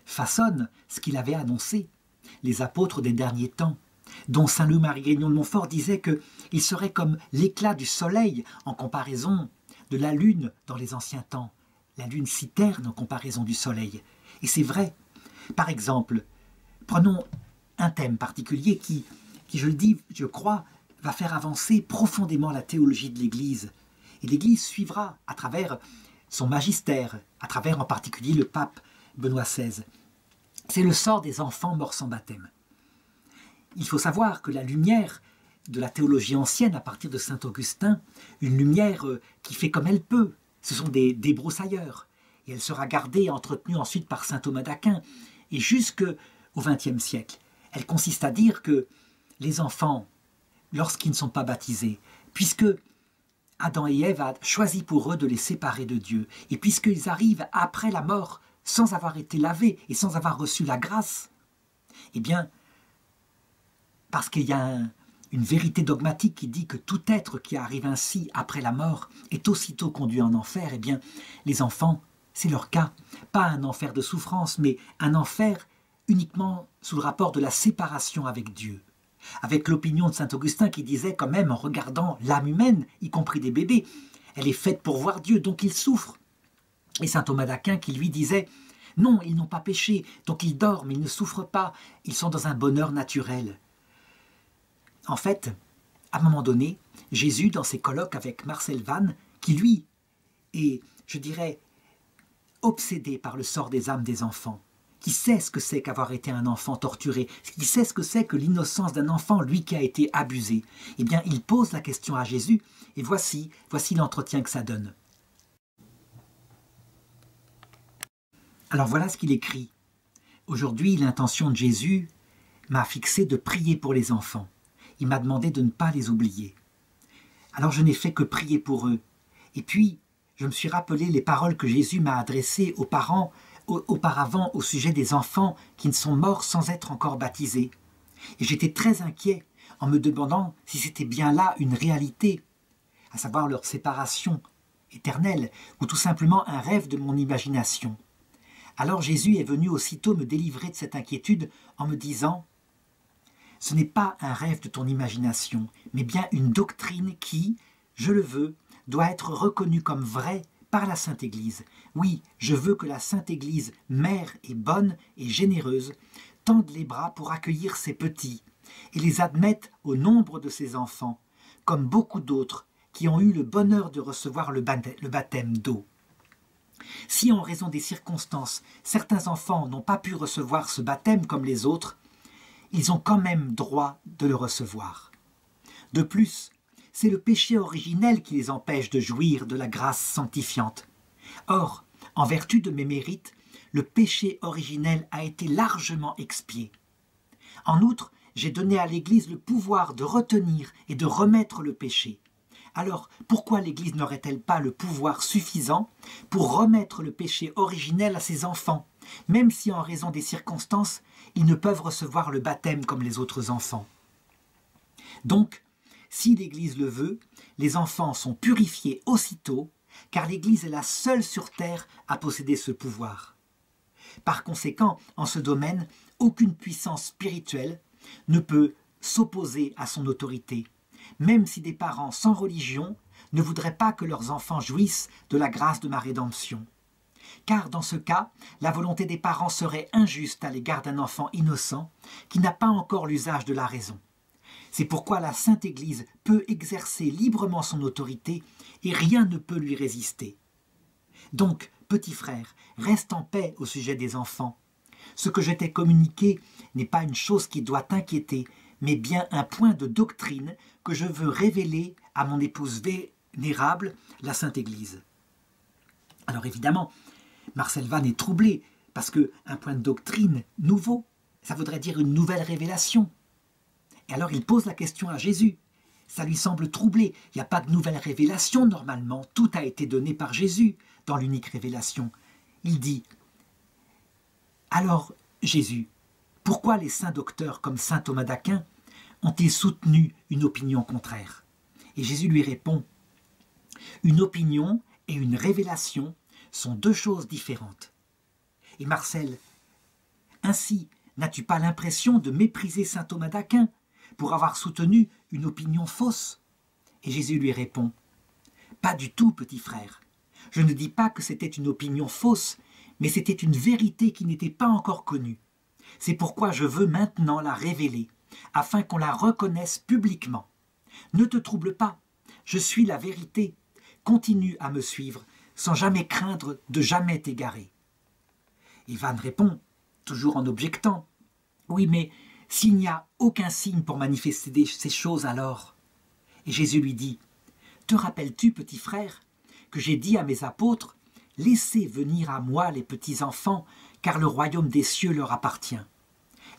façonne ce qu'il avait annoncé, les apôtres des derniers temps, dont Saint Louis-Marie Grignon de Montfort disait qu'il serait comme l'éclat du soleil en comparaison de la lune dans les anciens temps, la lune si terne en comparaison du soleil. Et c'est vrai. Par exemple, prenons un thème particulier qui, je le dis, je crois, va faire avancer profondément la théologie de l'Église. Et l'Église suivra à travers son magistère, à travers en particulier le pape Benoît XVI. C'est le sort des enfants morts sans baptême. Il faut savoir que la lumière de la théologie ancienne, à partir de saint Augustin, une lumière qui fait comme elle peut, ce sont des débroussailleurs. Et elle sera gardée et entretenue ensuite par saint Thomas d'Aquin. Et jusqu'au XXe siècle, elle consiste à dire que les enfants, lorsqu'ils ne sont pas baptisés, puisque Adam et Ève a choisi pour eux de les séparer de Dieu, et puisqu'ils arrivent après la mort sans avoir été lavés et sans avoir reçu la grâce, eh bien, parce qu'il y a une vérité dogmatique qui dit que tout être qui arrive ainsi après la mort est aussitôt conduit en enfer, eh bien, les enfants, c'est leur cas. Pas un enfer de souffrance, mais un enfer uniquement sous le rapport de la séparation avec Dieu. Avec l'opinion de saint Augustin qui disait quand même, en regardant l'âme humaine, y compris des bébés, elle est faite pour voir Dieu, donc ils souffrent. Et saint Thomas d'Aquin qui lui disait, non, ils n'ont pas péché, donc ils dorment, ils ne souffrent pas, ils sont dans un bonheur naturel. En fait, à un moment donné, Jésus, dans ses colloques avec Marcel Vannes, qui lui est, je dirais, obsédé par le sort des âmes des enfants, qui sait ce que c'est qu'avoir été un enfant torturé, qui sait ce que c'est que l'innocence d'un enfant, lui qui a été abusé, eh bien, il pose la question à Jésus, et voici l'entretien que ça donne. Alors voilà ce qu'il écrit. Aujourd'hui, l'intention de Jésus m'a fixé de prier pour les enfants. Il m'a demandé de ne pas les oublier. Alors je n'ai fait que prier pour eux. Et puis, je me suis rappelé les paroles que Jésus m'a adressées aux parents auparavant au sujet des enfants qui ne sont morts sans être encore baptisés. Et j'étais très inquiet en me demandant si c'était bien là une réalité, à savoir leur séparation éternelle, ou tout simplement un rêve de mon imagination. Alors Jésus est venu aussitôt me délivrer de cette inquiétude en me disant « Ce n'est pas un rêve de ton imagination, mais bien une doctrine qui, je le veux, doit être reconnue comme vraie par la Sainte Église. Oui, je veux que la Sainte Église, mère et bonne et généreuse, tende les bras pour accueillir ses petits et les admette au nombre de ses enfants, comme beaucoup d'autres qui ont eu le bonheur de recevoir le baptême d'eau. Si en raison des circonstances, certains enfants n'ont pas pu recevoir ce baptême comme les autres, ils ont quand même droit de le recevoir. De plus, c'est le péché originel qui les empêche de jouir de la grâce sanctifiante. Or, en vertu de mes mérites, le péché originel a été largement expié. En outre, j'ai donné à l'Église le pouvoir de retenir et de remettre le péché. Alors, pourquoi l'Église n'aurait-elle pas le pouvoir suffisant pour remettre le péché originel à ses enfants, même si en raison des circonstances, ils ne peuvent recevoir le baptême comme les autres enfants? Donc, si l'Église le veut, les enfants sont purifiés aussitôt, car l'Église est la seule sur terre à posséder ce pouvoir. Par conséquent, en ce domaine, aucune puissance spirituelle ne peut s'opposer à son autorité, même si des parents sans religion ne voudraient pas que leurs enfants jouissent de la grâce de ma rédemption. Car dans ce cas, la volonté des parents serait injuste à l'égard d'un enfant innocent qui n'a pas encore l'usage de la raison. C'est pourquoi la Sainte Église peut exercer librement son autorité et rien ne peut lui résister. Donc, petit frère, reste en paix au sujet des enfants. Ce que je t'ai communiqué n'est pas une chose qui doit t'inquiéter, mais bien un point de doctrine que je veux révéler à mon épouse vénérable, la Sainte Église. Alors évidemment, Marcel Vannes est troublé, parce qu'un point de doctrine nouveau, ça voudrait dire une nouvelle révélation. Et alors il pose la question à Jésus. Ça lui semble troublé. Il n'y a pas de nouvelle révélation normalement. Tout a été donné par Jésus dans l'unique révélation. Il dit « Alors, Jésus, pourquoi les saints docteurs comme saint Thomas d'Aquin ont-ils soutenu une opinion contraire ?» Et Jésus lui répond « Une opinion et une révélation sont deux choses différentes. » Et Marcel, ainsi, n'as-tu pas l'impression de mépriser saint Thomas d'Aquin pour avoir soutenu une opinion fausse? Et Jésus lui répond « Pas du tout, petit frère. Je ne dis pas que c'était une opinion fausse, mais c'était une vérité qui n'était pas encore connue. C'est pourquoi je veux maintenant la révéler, afin qu'on la reconnaisse publiquement. Ne te trouble pas, je suis la vérité. Continue à me suivre, sans jamais craindre de jamais t'égarer. Ivan répond, toujours en objectant. Oui, mais s'il n'y a aucun signe pour manifester ces choses alors. Et Jésus lui dit, te rappelles-tu, petit frère, que j'ai dit à mes apôtres, laissez venir à moi les petits enfants, car le royaume des cieux leur appartient.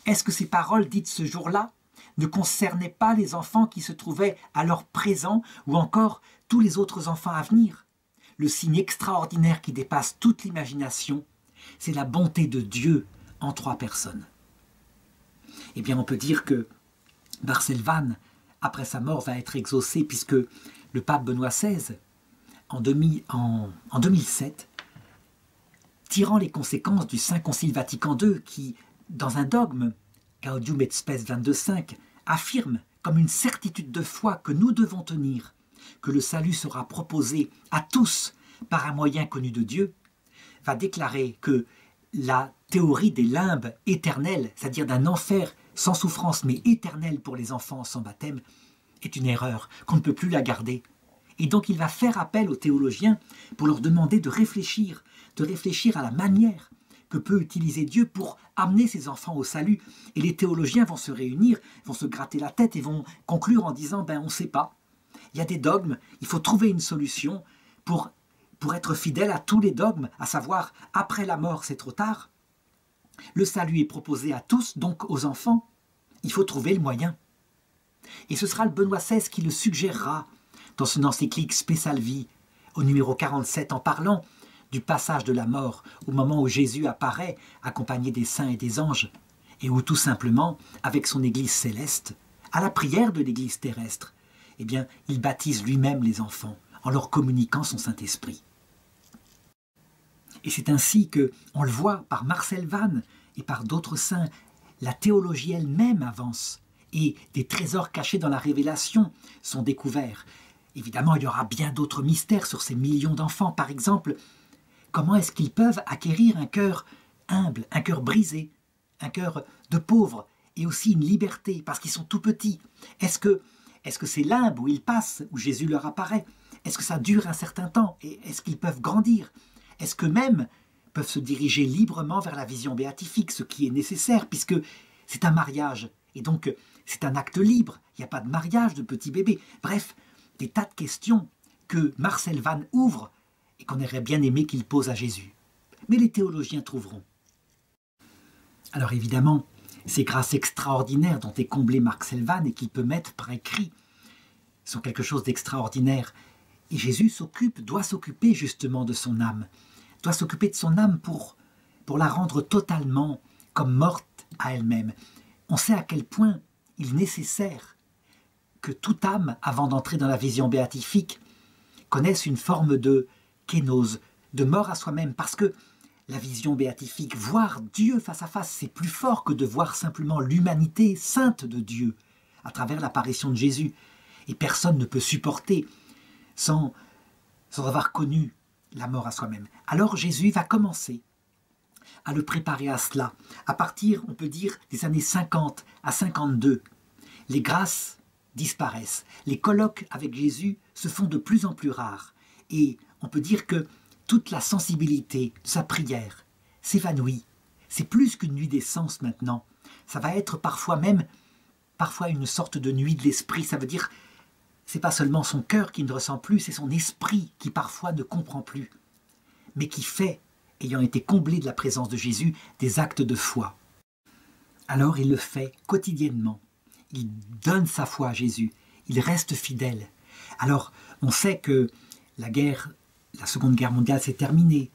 Est-ce que ces paroles dites ce jour-là ne concernaient pas les enfants qui se trouvaient alors présents ou encore tous les autres enfants à venir? Le signe extraordinaire qui dépasse toute l'imagination, c'est la bonté de Dieu en 3 personnes. Eh bien, on peut dire que Marcel Vannes, après sa mort, va être exaucé puisque le pape Benoît XVI, en 2007, tirant les conséquences du Saint Concile Vatican II qui, dans un dogme, Gaudium et Spes 22.5, affirme comme une certitude de foi que nous devons tenir, que le salut sera proposé à tous par un moyen connu de Dieu, va déclarer que la théorie des limbes éternelles, c'est-à-dire d'un enfer sans souffrance mais éternel pour les enfants sans baptême, est une erreur, qu'on ne peut plus la garder. Et donc il va faire appel aux théologiens pour leur demander de réfléchir à la manière que peut utiliser Dieu pour amener ses enfants au salut. Et les théologiens vont se réunir, vont se gratter la tête et vont conclure en disant « on ne sait pas, il y a des dogmes, il faut trouver une solution pour être fidèle à tous les dogmes, à savoir après la mort c'est trop tard. Le salut est proposé à tous, donc aux enfants, il faut trouver le moyen. » Et ce sera le Benoît XVI qui le suggérera dans son encyclique Spe Salvi, au numéro 47, en parlant du passage de la mort, au moment où Jésus apparaît, accompagné des saints et des anges, et où tout simplement, avec son Église céleste, à la prière de l'Église terrestre, eh bien, il baptise lui-même les enfants, en leur communiquant son Saint-Esprit. Et c'est ainsi que, on le voit par Marcel Vannes et par d'autres saints, la théologie elle-même avance, et des trésors cachés dans la révélation sont découverts. Évidemment, il y aura bien d'autres mystères sur ces millions d'enfants. Par exemple, comment est-ce qu'ils peuvent acquérir un cœur humble, un cœur brisé, un cœur de pauvre, et aussi une liberté, parce qu'ils sont tout petits? Est-ce que c'est limbe où ils passent, où Jésus leur apparaît? Est-ce que ça dure un certain temps? Et est-ce qu'ils peuvent grandir? Est-ce qu'eux-mêmes peuvent se diriger librement vers la vision béatifique, ce qui est nécessaire, puisque c'est un mariage, et donc c'est un acte libre, il n'y a pas de mariage de petits bébés. Bref, des tas de questions que Marcel Vannes ouvre et qu'on aurait bien aimé qu'il pose à Jésus. Mais les théologiens trouveront. Alors évidemment, ces grâces extraordinaires dont est comblé Marcel Vannes et qu'il peut mettre par écrit sont quelque chose d'extraordinaire. Et Jésus doit s'occuper justement de son âme, doit s'occuper de son âme pour la rendre totalement comme morte à elle-même. On sait à quel point il est nécessaire que toute âme, avant d'entrer dans la vision béatifique, connaisse une forme de kénose, de mort à soi-même, parce que la vision béatifique, voir Dieu face à face, c'est plus fort que de voir simplement l'humanité sainte de Dieu à travers l'apparition de Jésus. Et personne ne peut supporter sans avoir connu la mort à soi-même. Alors Jésus va commencer à le préparer à cela. À partir, on peut dire, des années 50 à 52, les grâces disparaissent. Les colloques avec Jésus se font de plus en plus rares. Et on peut dire que toute la sensibilité de sa prière s'évanouit. C'est plus qu'une nuit des sens maintenant. Ça va être parfois une sorte de nuit de l'esprit. Ça veut dire, c'est pas seulement son cœur qui ne ressent plus, c'est son esprit qui parfois ne comprend plus, mais qui fait, ayant été comblé de la présence de Jésus, des actes de foi. Alors il le fait quotidiennement. Il donne sa foi à Jésus. Il reste fidèle. Alors, on sait que la Seconde Guerre mondiale s'est terminée,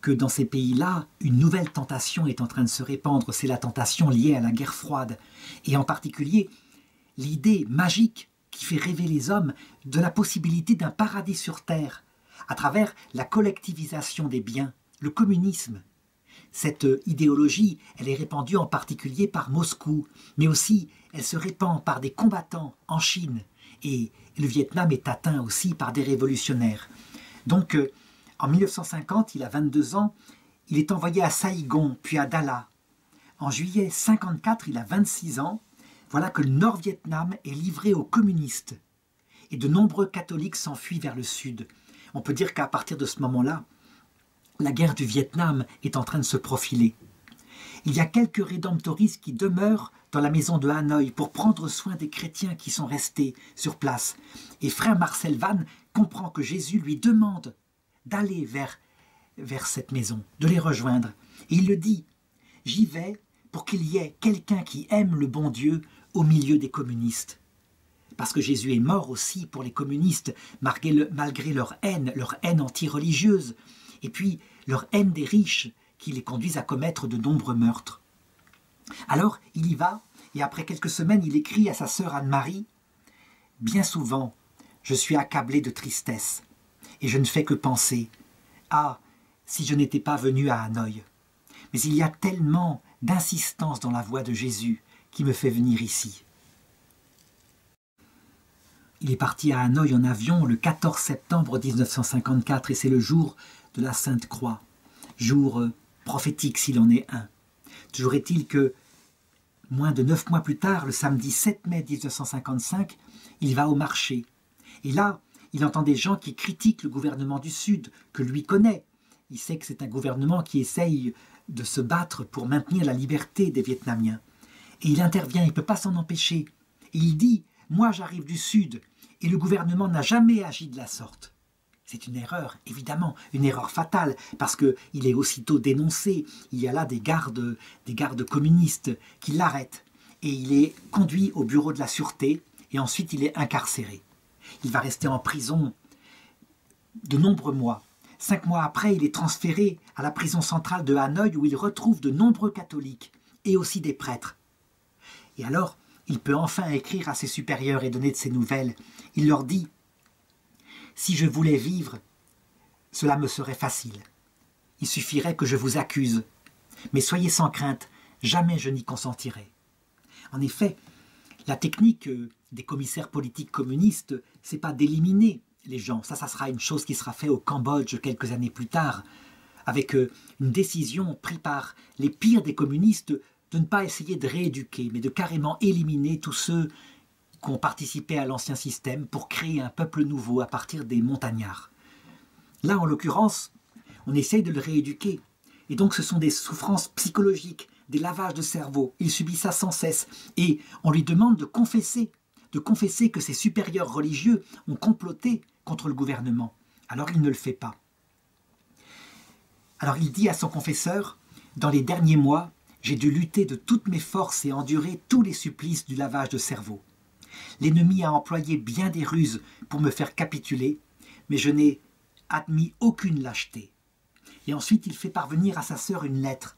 que dans ces pays-là, une nouvelle tentation est en train de se répandre. C'est la tentation liée à la guerre froide. Et en particulier, l'idée magique qui fait rêver les hommes de la possibilité d'un paradis sur terre à travers la collectivisation des biens, le communisme. Cette idéologie, elle est répandue en particulier par Moscou, mais aussi elle se répand par des combattants en Chine, et le Vietnam est atteint aussi par des révolutionnaires. Donc, En 1950, il a 22 ans, il est envoyé à Saïgon, puis à Dala. En juillet 1954, il a 26 ans. Voilà que le Nord-Vietnam est livré aux communistes. Et de nombreux catholiques s'enfuient vers le sud. On peut dire qu'à partir de ce moment-là, la guerre du Vietnam est en train de se profiler. Il y a quelques rédemptoristes qui demeurent dans la maison de Hanoï pour prendre soin des chrétiens qui sont restés sur place. Et frère Marcel Van comprend que Jésus lui demande d'aller vers cette maison, de les rejoindre. Et il le dit, « J'y vais pour qu'il y ait quelqu'un qui aime le bon Dieu au milieu des communistes. » Parce que Jésus est mort aussi pour les communistes, malgré leur haine anti-religieuse, et puis leur haine des riches qui les conduisent à commettre de nombreux meurtres. Alors il y va, et après quelques semaines, il écrit à sa sœur Anne-Marie, « Bien souvent, je suis accablé de tristesse, et je ne fais que penser, ah, si je n'étais pas venu à Hanoï. Mais il y a tellement d'insistance dans la voix de Jésus qui me fait venir ici. » Il est parti à Hanoï en avion le 14 septembre 1954 et c'est le jour de la Sainte Croix, jour prophétique s'il en est un. Toujours est-il que, moins de 9 mois plus tard, le samedi 7 mai 1955, il va au marché. Et là, il entend des gens qui critiquent le gouvernement du Sud, que lui connaît. Il sait que c'est un gouvernement qui essaye de se battre pour maintenir la liberté des Vietnamiens. Et il intervient, il ne peut pas s'en empêcher. Et il dit, moi j'arrive du Sud, et le gouvernement n'a jamais agi de la sorte. C'est une erreur, évidemment, une erreur fatale, parce qu'il est aussitôt dénoncé. Il y a là des gardes communistes qui l'arrêtent. Et il est conduit au bureau de la sûreté, et ensuite il est incarcéré. Il va rester en prison de nombreux mois. 5 mois après, il est transféré à la prison centrale de Hanoï, où il retrouve de nombreux catholiques, et aussi des prêtres. Et alors, il peut enfin écrire à ses supérieurs et donner de ses nouvelles. Il leur dit « Si je voulais vivre, cela me serait facile. Il suffirait que je vous accuse. Mais soyez sans crainte, jamais je n'y consentirai. » En effet, la technique des commissaires politiques communistes, c'est pas d'éliminer les gens. Ça sera une chose qui sera faite au Cambodge quelques années plus tard, avec une décision prise par les pires des communistes de ne pas essayer de rééduquer, mais de carrément éliminer tous ceux qui ont participé à l'ancien système pour créer un peuple nouveau à partir des montagnards. Là, en l'occurrence, on essaye de le rééduquer. Et donc, ce sont des souffrances psychologiques, des lavages de cerveau. Il subit ça sans cesse. Et on lui demande de confesser que ses supérieurs religieux ont comploté contre le gouvernement. Alors, il ne le fait pas. Alors, il dit à son confesseur, « Dans les derniers mois, j'ai dû lutter de toutes mes forces et endurer tous les supplices du lavage de cerveau. L'ennemi a employé bien des ruses pour me faire capituler, mais je n'ai admis aucune lâcheté. » Et ensuite, il fait parvenir à sa sœur une lettre.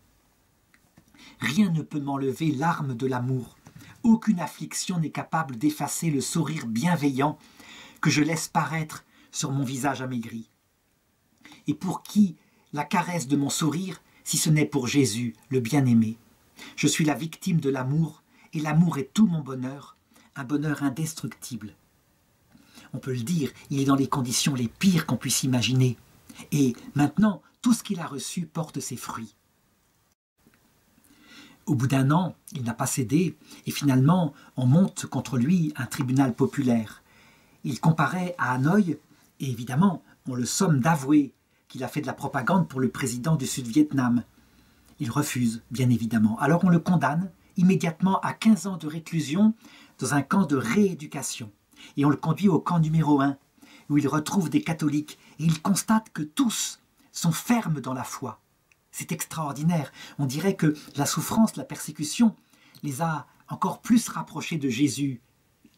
« Rien ne peut m'enlever l'arme de l'amour. Aucune affliction n'est capable d'effacer le sourire bienveillant que je laisse paraître sur mon visage amaigri. Et pour qui la caresse de mon sourire, si ce n'est pour Jésus, le bien-aimé? Je suis la victime de l'amour, et l'amour est tout mon bonheur, un bonheur indestructible. » On peut le dire, il est dans les conditions les pires qu'on puisse imaginer. Et maintenant, tout ce qu'il a reçu porte ses fruits. Au bout d'1 an, il n'a pas cédé, et finalement, on monte contre lui un tribunal populaire. Il comparaît à Hanoï, et évidemment, on le somme d'avouer qu'il a fait de la propagande pour le président du Sud-Vietnam. Il refuse, bien évidemment. Alors on le condamne immédiatement à 15 ans de réclusion dans un camp de rééducation. Et on le conduit au camp numéro 1, où il retrouve des catholiques, et il constate que tous sont fermes dans la foi. C'est extraordinaire. On dirait que la souffrance, la persécution, les a encore plus rapprochés de Jésus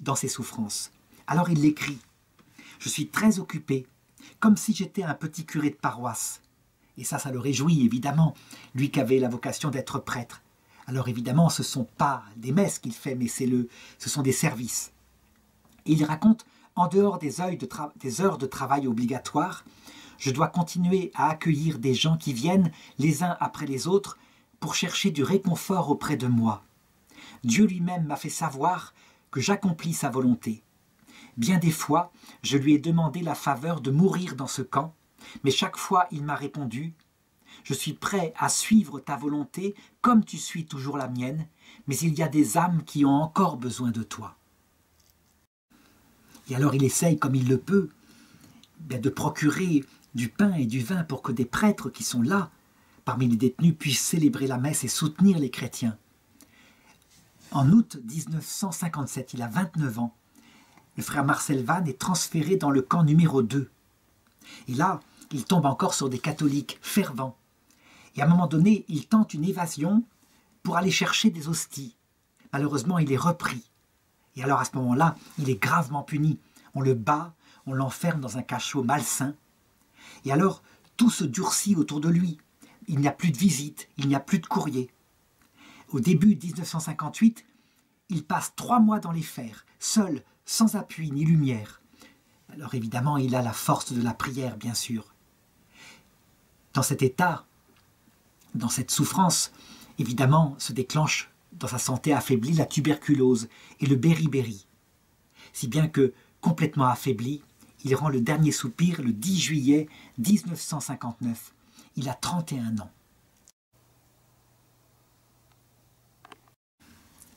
dans ses souffrances. Alors il l'écrit. « Je suis très occupé, comme si j'étais un petit curé de paroisse. » Et ça le réjouit, évidemment, lui qui avait la vocation d'être prêtre. Alors évidemment, ce ne sont pas des messes qu'il fait, mais ce sont des services. Et il raconte, en dehors des heures de travail obligatoires, je dois continuer à accueillir des gens qui viennent les uns après les autres pour chercher du réconfort auprès de moi. Dieu lui-même m'a fait savoir que j'accomplis sa volonté. Bien des fois, je lui ai demandé la faveur de mourir dans ce camp, Mais chaque fois, il m'a répondu « Je suis prêt à suivre ta volonté comme tu suis toujours la mienne, mais il y a des âmes qui ont encore besoin de toi. » Et alors il essaye, comme il le peut, de procurer du pain et du vin pour que des prêtres qui sont là, parmi les détenus, puissent célébrer la messe et soutenir les chrétiens. En août 1957, il a 29 ans, le frère Marcel Vannes est transféré dans le camp numéro 2. Et là, il tombe encore sur des catholiques fervents. Et à un moment donné, il tente une évasion pour aller chercher des hosties. Malheureusement, il est repris. Et alors à ce moment-là, il est gravement puni. On le bat, on l'enferme dans un cachot malsain. Et alors, tout se durcit autour de lui. Il n'y a plus de visites, il n'y a plus de courrier. Au début 1958, il passe 3 mois dans les fers, seul, sans appui ni lumière. Alors évidemment, il a la force de la prière, bien sûr. Dans cet état, dans cette souffrance, évidemment, se déclenche dans sa santé affaiblie la tuberculose et le béri-béri. Si bien que, complètement affaibli, il rend le dernier soupir le 10 juillet 1959. Il a 31 ans.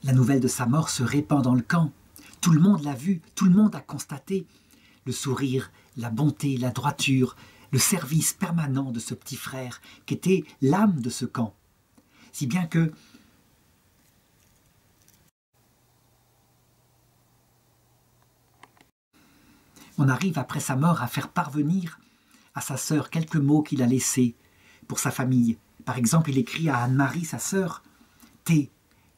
La nouvelle de sa mort se répand dans le camp. Tout le monde l'a vu, tout le monde a constaté le sourire, la bonté, la droiture, le service permanent de ce petit frère qui était l'âme de ce camp. Si bien que on arrive après sa mort à faire parvenir à sa sœur quelques mots qu'il a laissés pour sa famille. Par exemple, il écrit à Anne-Marie, sa sœur, « T,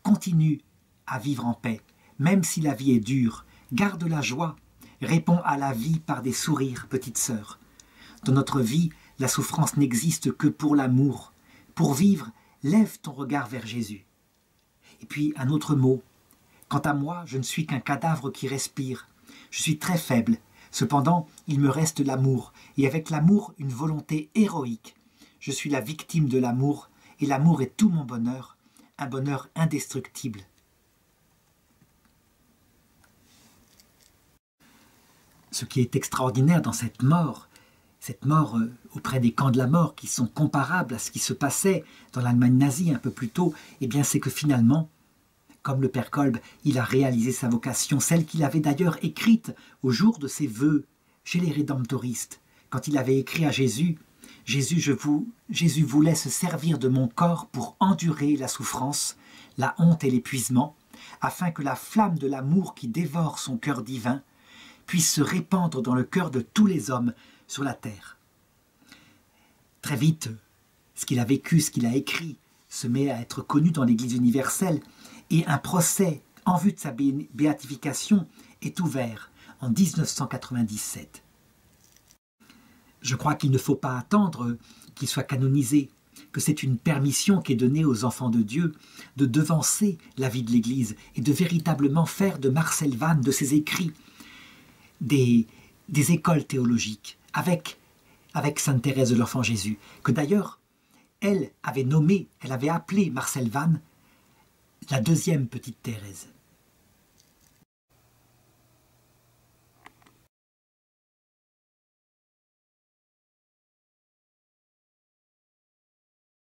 continue à vivre en paix, même si la vie est dure, garde la joie, réponds à la vie par des sourires, petite sœur. Dans notre vie, la souffrance n'existe que pour l'amour. Pour vivre, lève ton regard vers Jésus. » Et puis un autre mot, « Quant à moi, je ne suis qu'un cadavre qui respire. Je suis très faible. Cependant, il me reste l'amour, et avec l'amour, une volonté héroïque. Je suis la victime de l'amour, et l'amour est tout mon bonheur, un bonheur indestructible. » Ce qui est extraordinaire dans cette mort auprès des camps de la mort, qui sont comparables à ce qui se passait dans l'Allemagne nazie un peu plus tôt, eh bien c'est que finalement, comme le père Kolb, il a réalisé sa vocation, celle qu'il avait d'ailleurs écrite au jour de ses vœux chez les rédemptoristes, quand il avait écrit à Jésus « Jésus vous laisse servir de mon corps pour endurer la souffrance, la honte et l'épuisement, afin que la flamme de l'amour qui dévore son cœur divin puisse se répandre dans le cœur de tous les hommes sur la terre. » Très vite, ce qu'il a vécu, ce qu'il a écrit, se met à être connu dans l'Église universelle, et un procès en vue de sa béatification est ouvert en 1997. Je crois qu'il ne faut pas attendre qu'il soit canonisé, que c'est une permission qui est donnée aux enfants de Dieu de devancer la vie de l'Église et de véritablement faire de Marcel Vannes, de ses écrits, des écoles théologiques avec Sainte Thérèse de l'Enfant Jésus, que d'ailleurs elle avait appelé Marcel Vannes la deuxième petite Thérèse.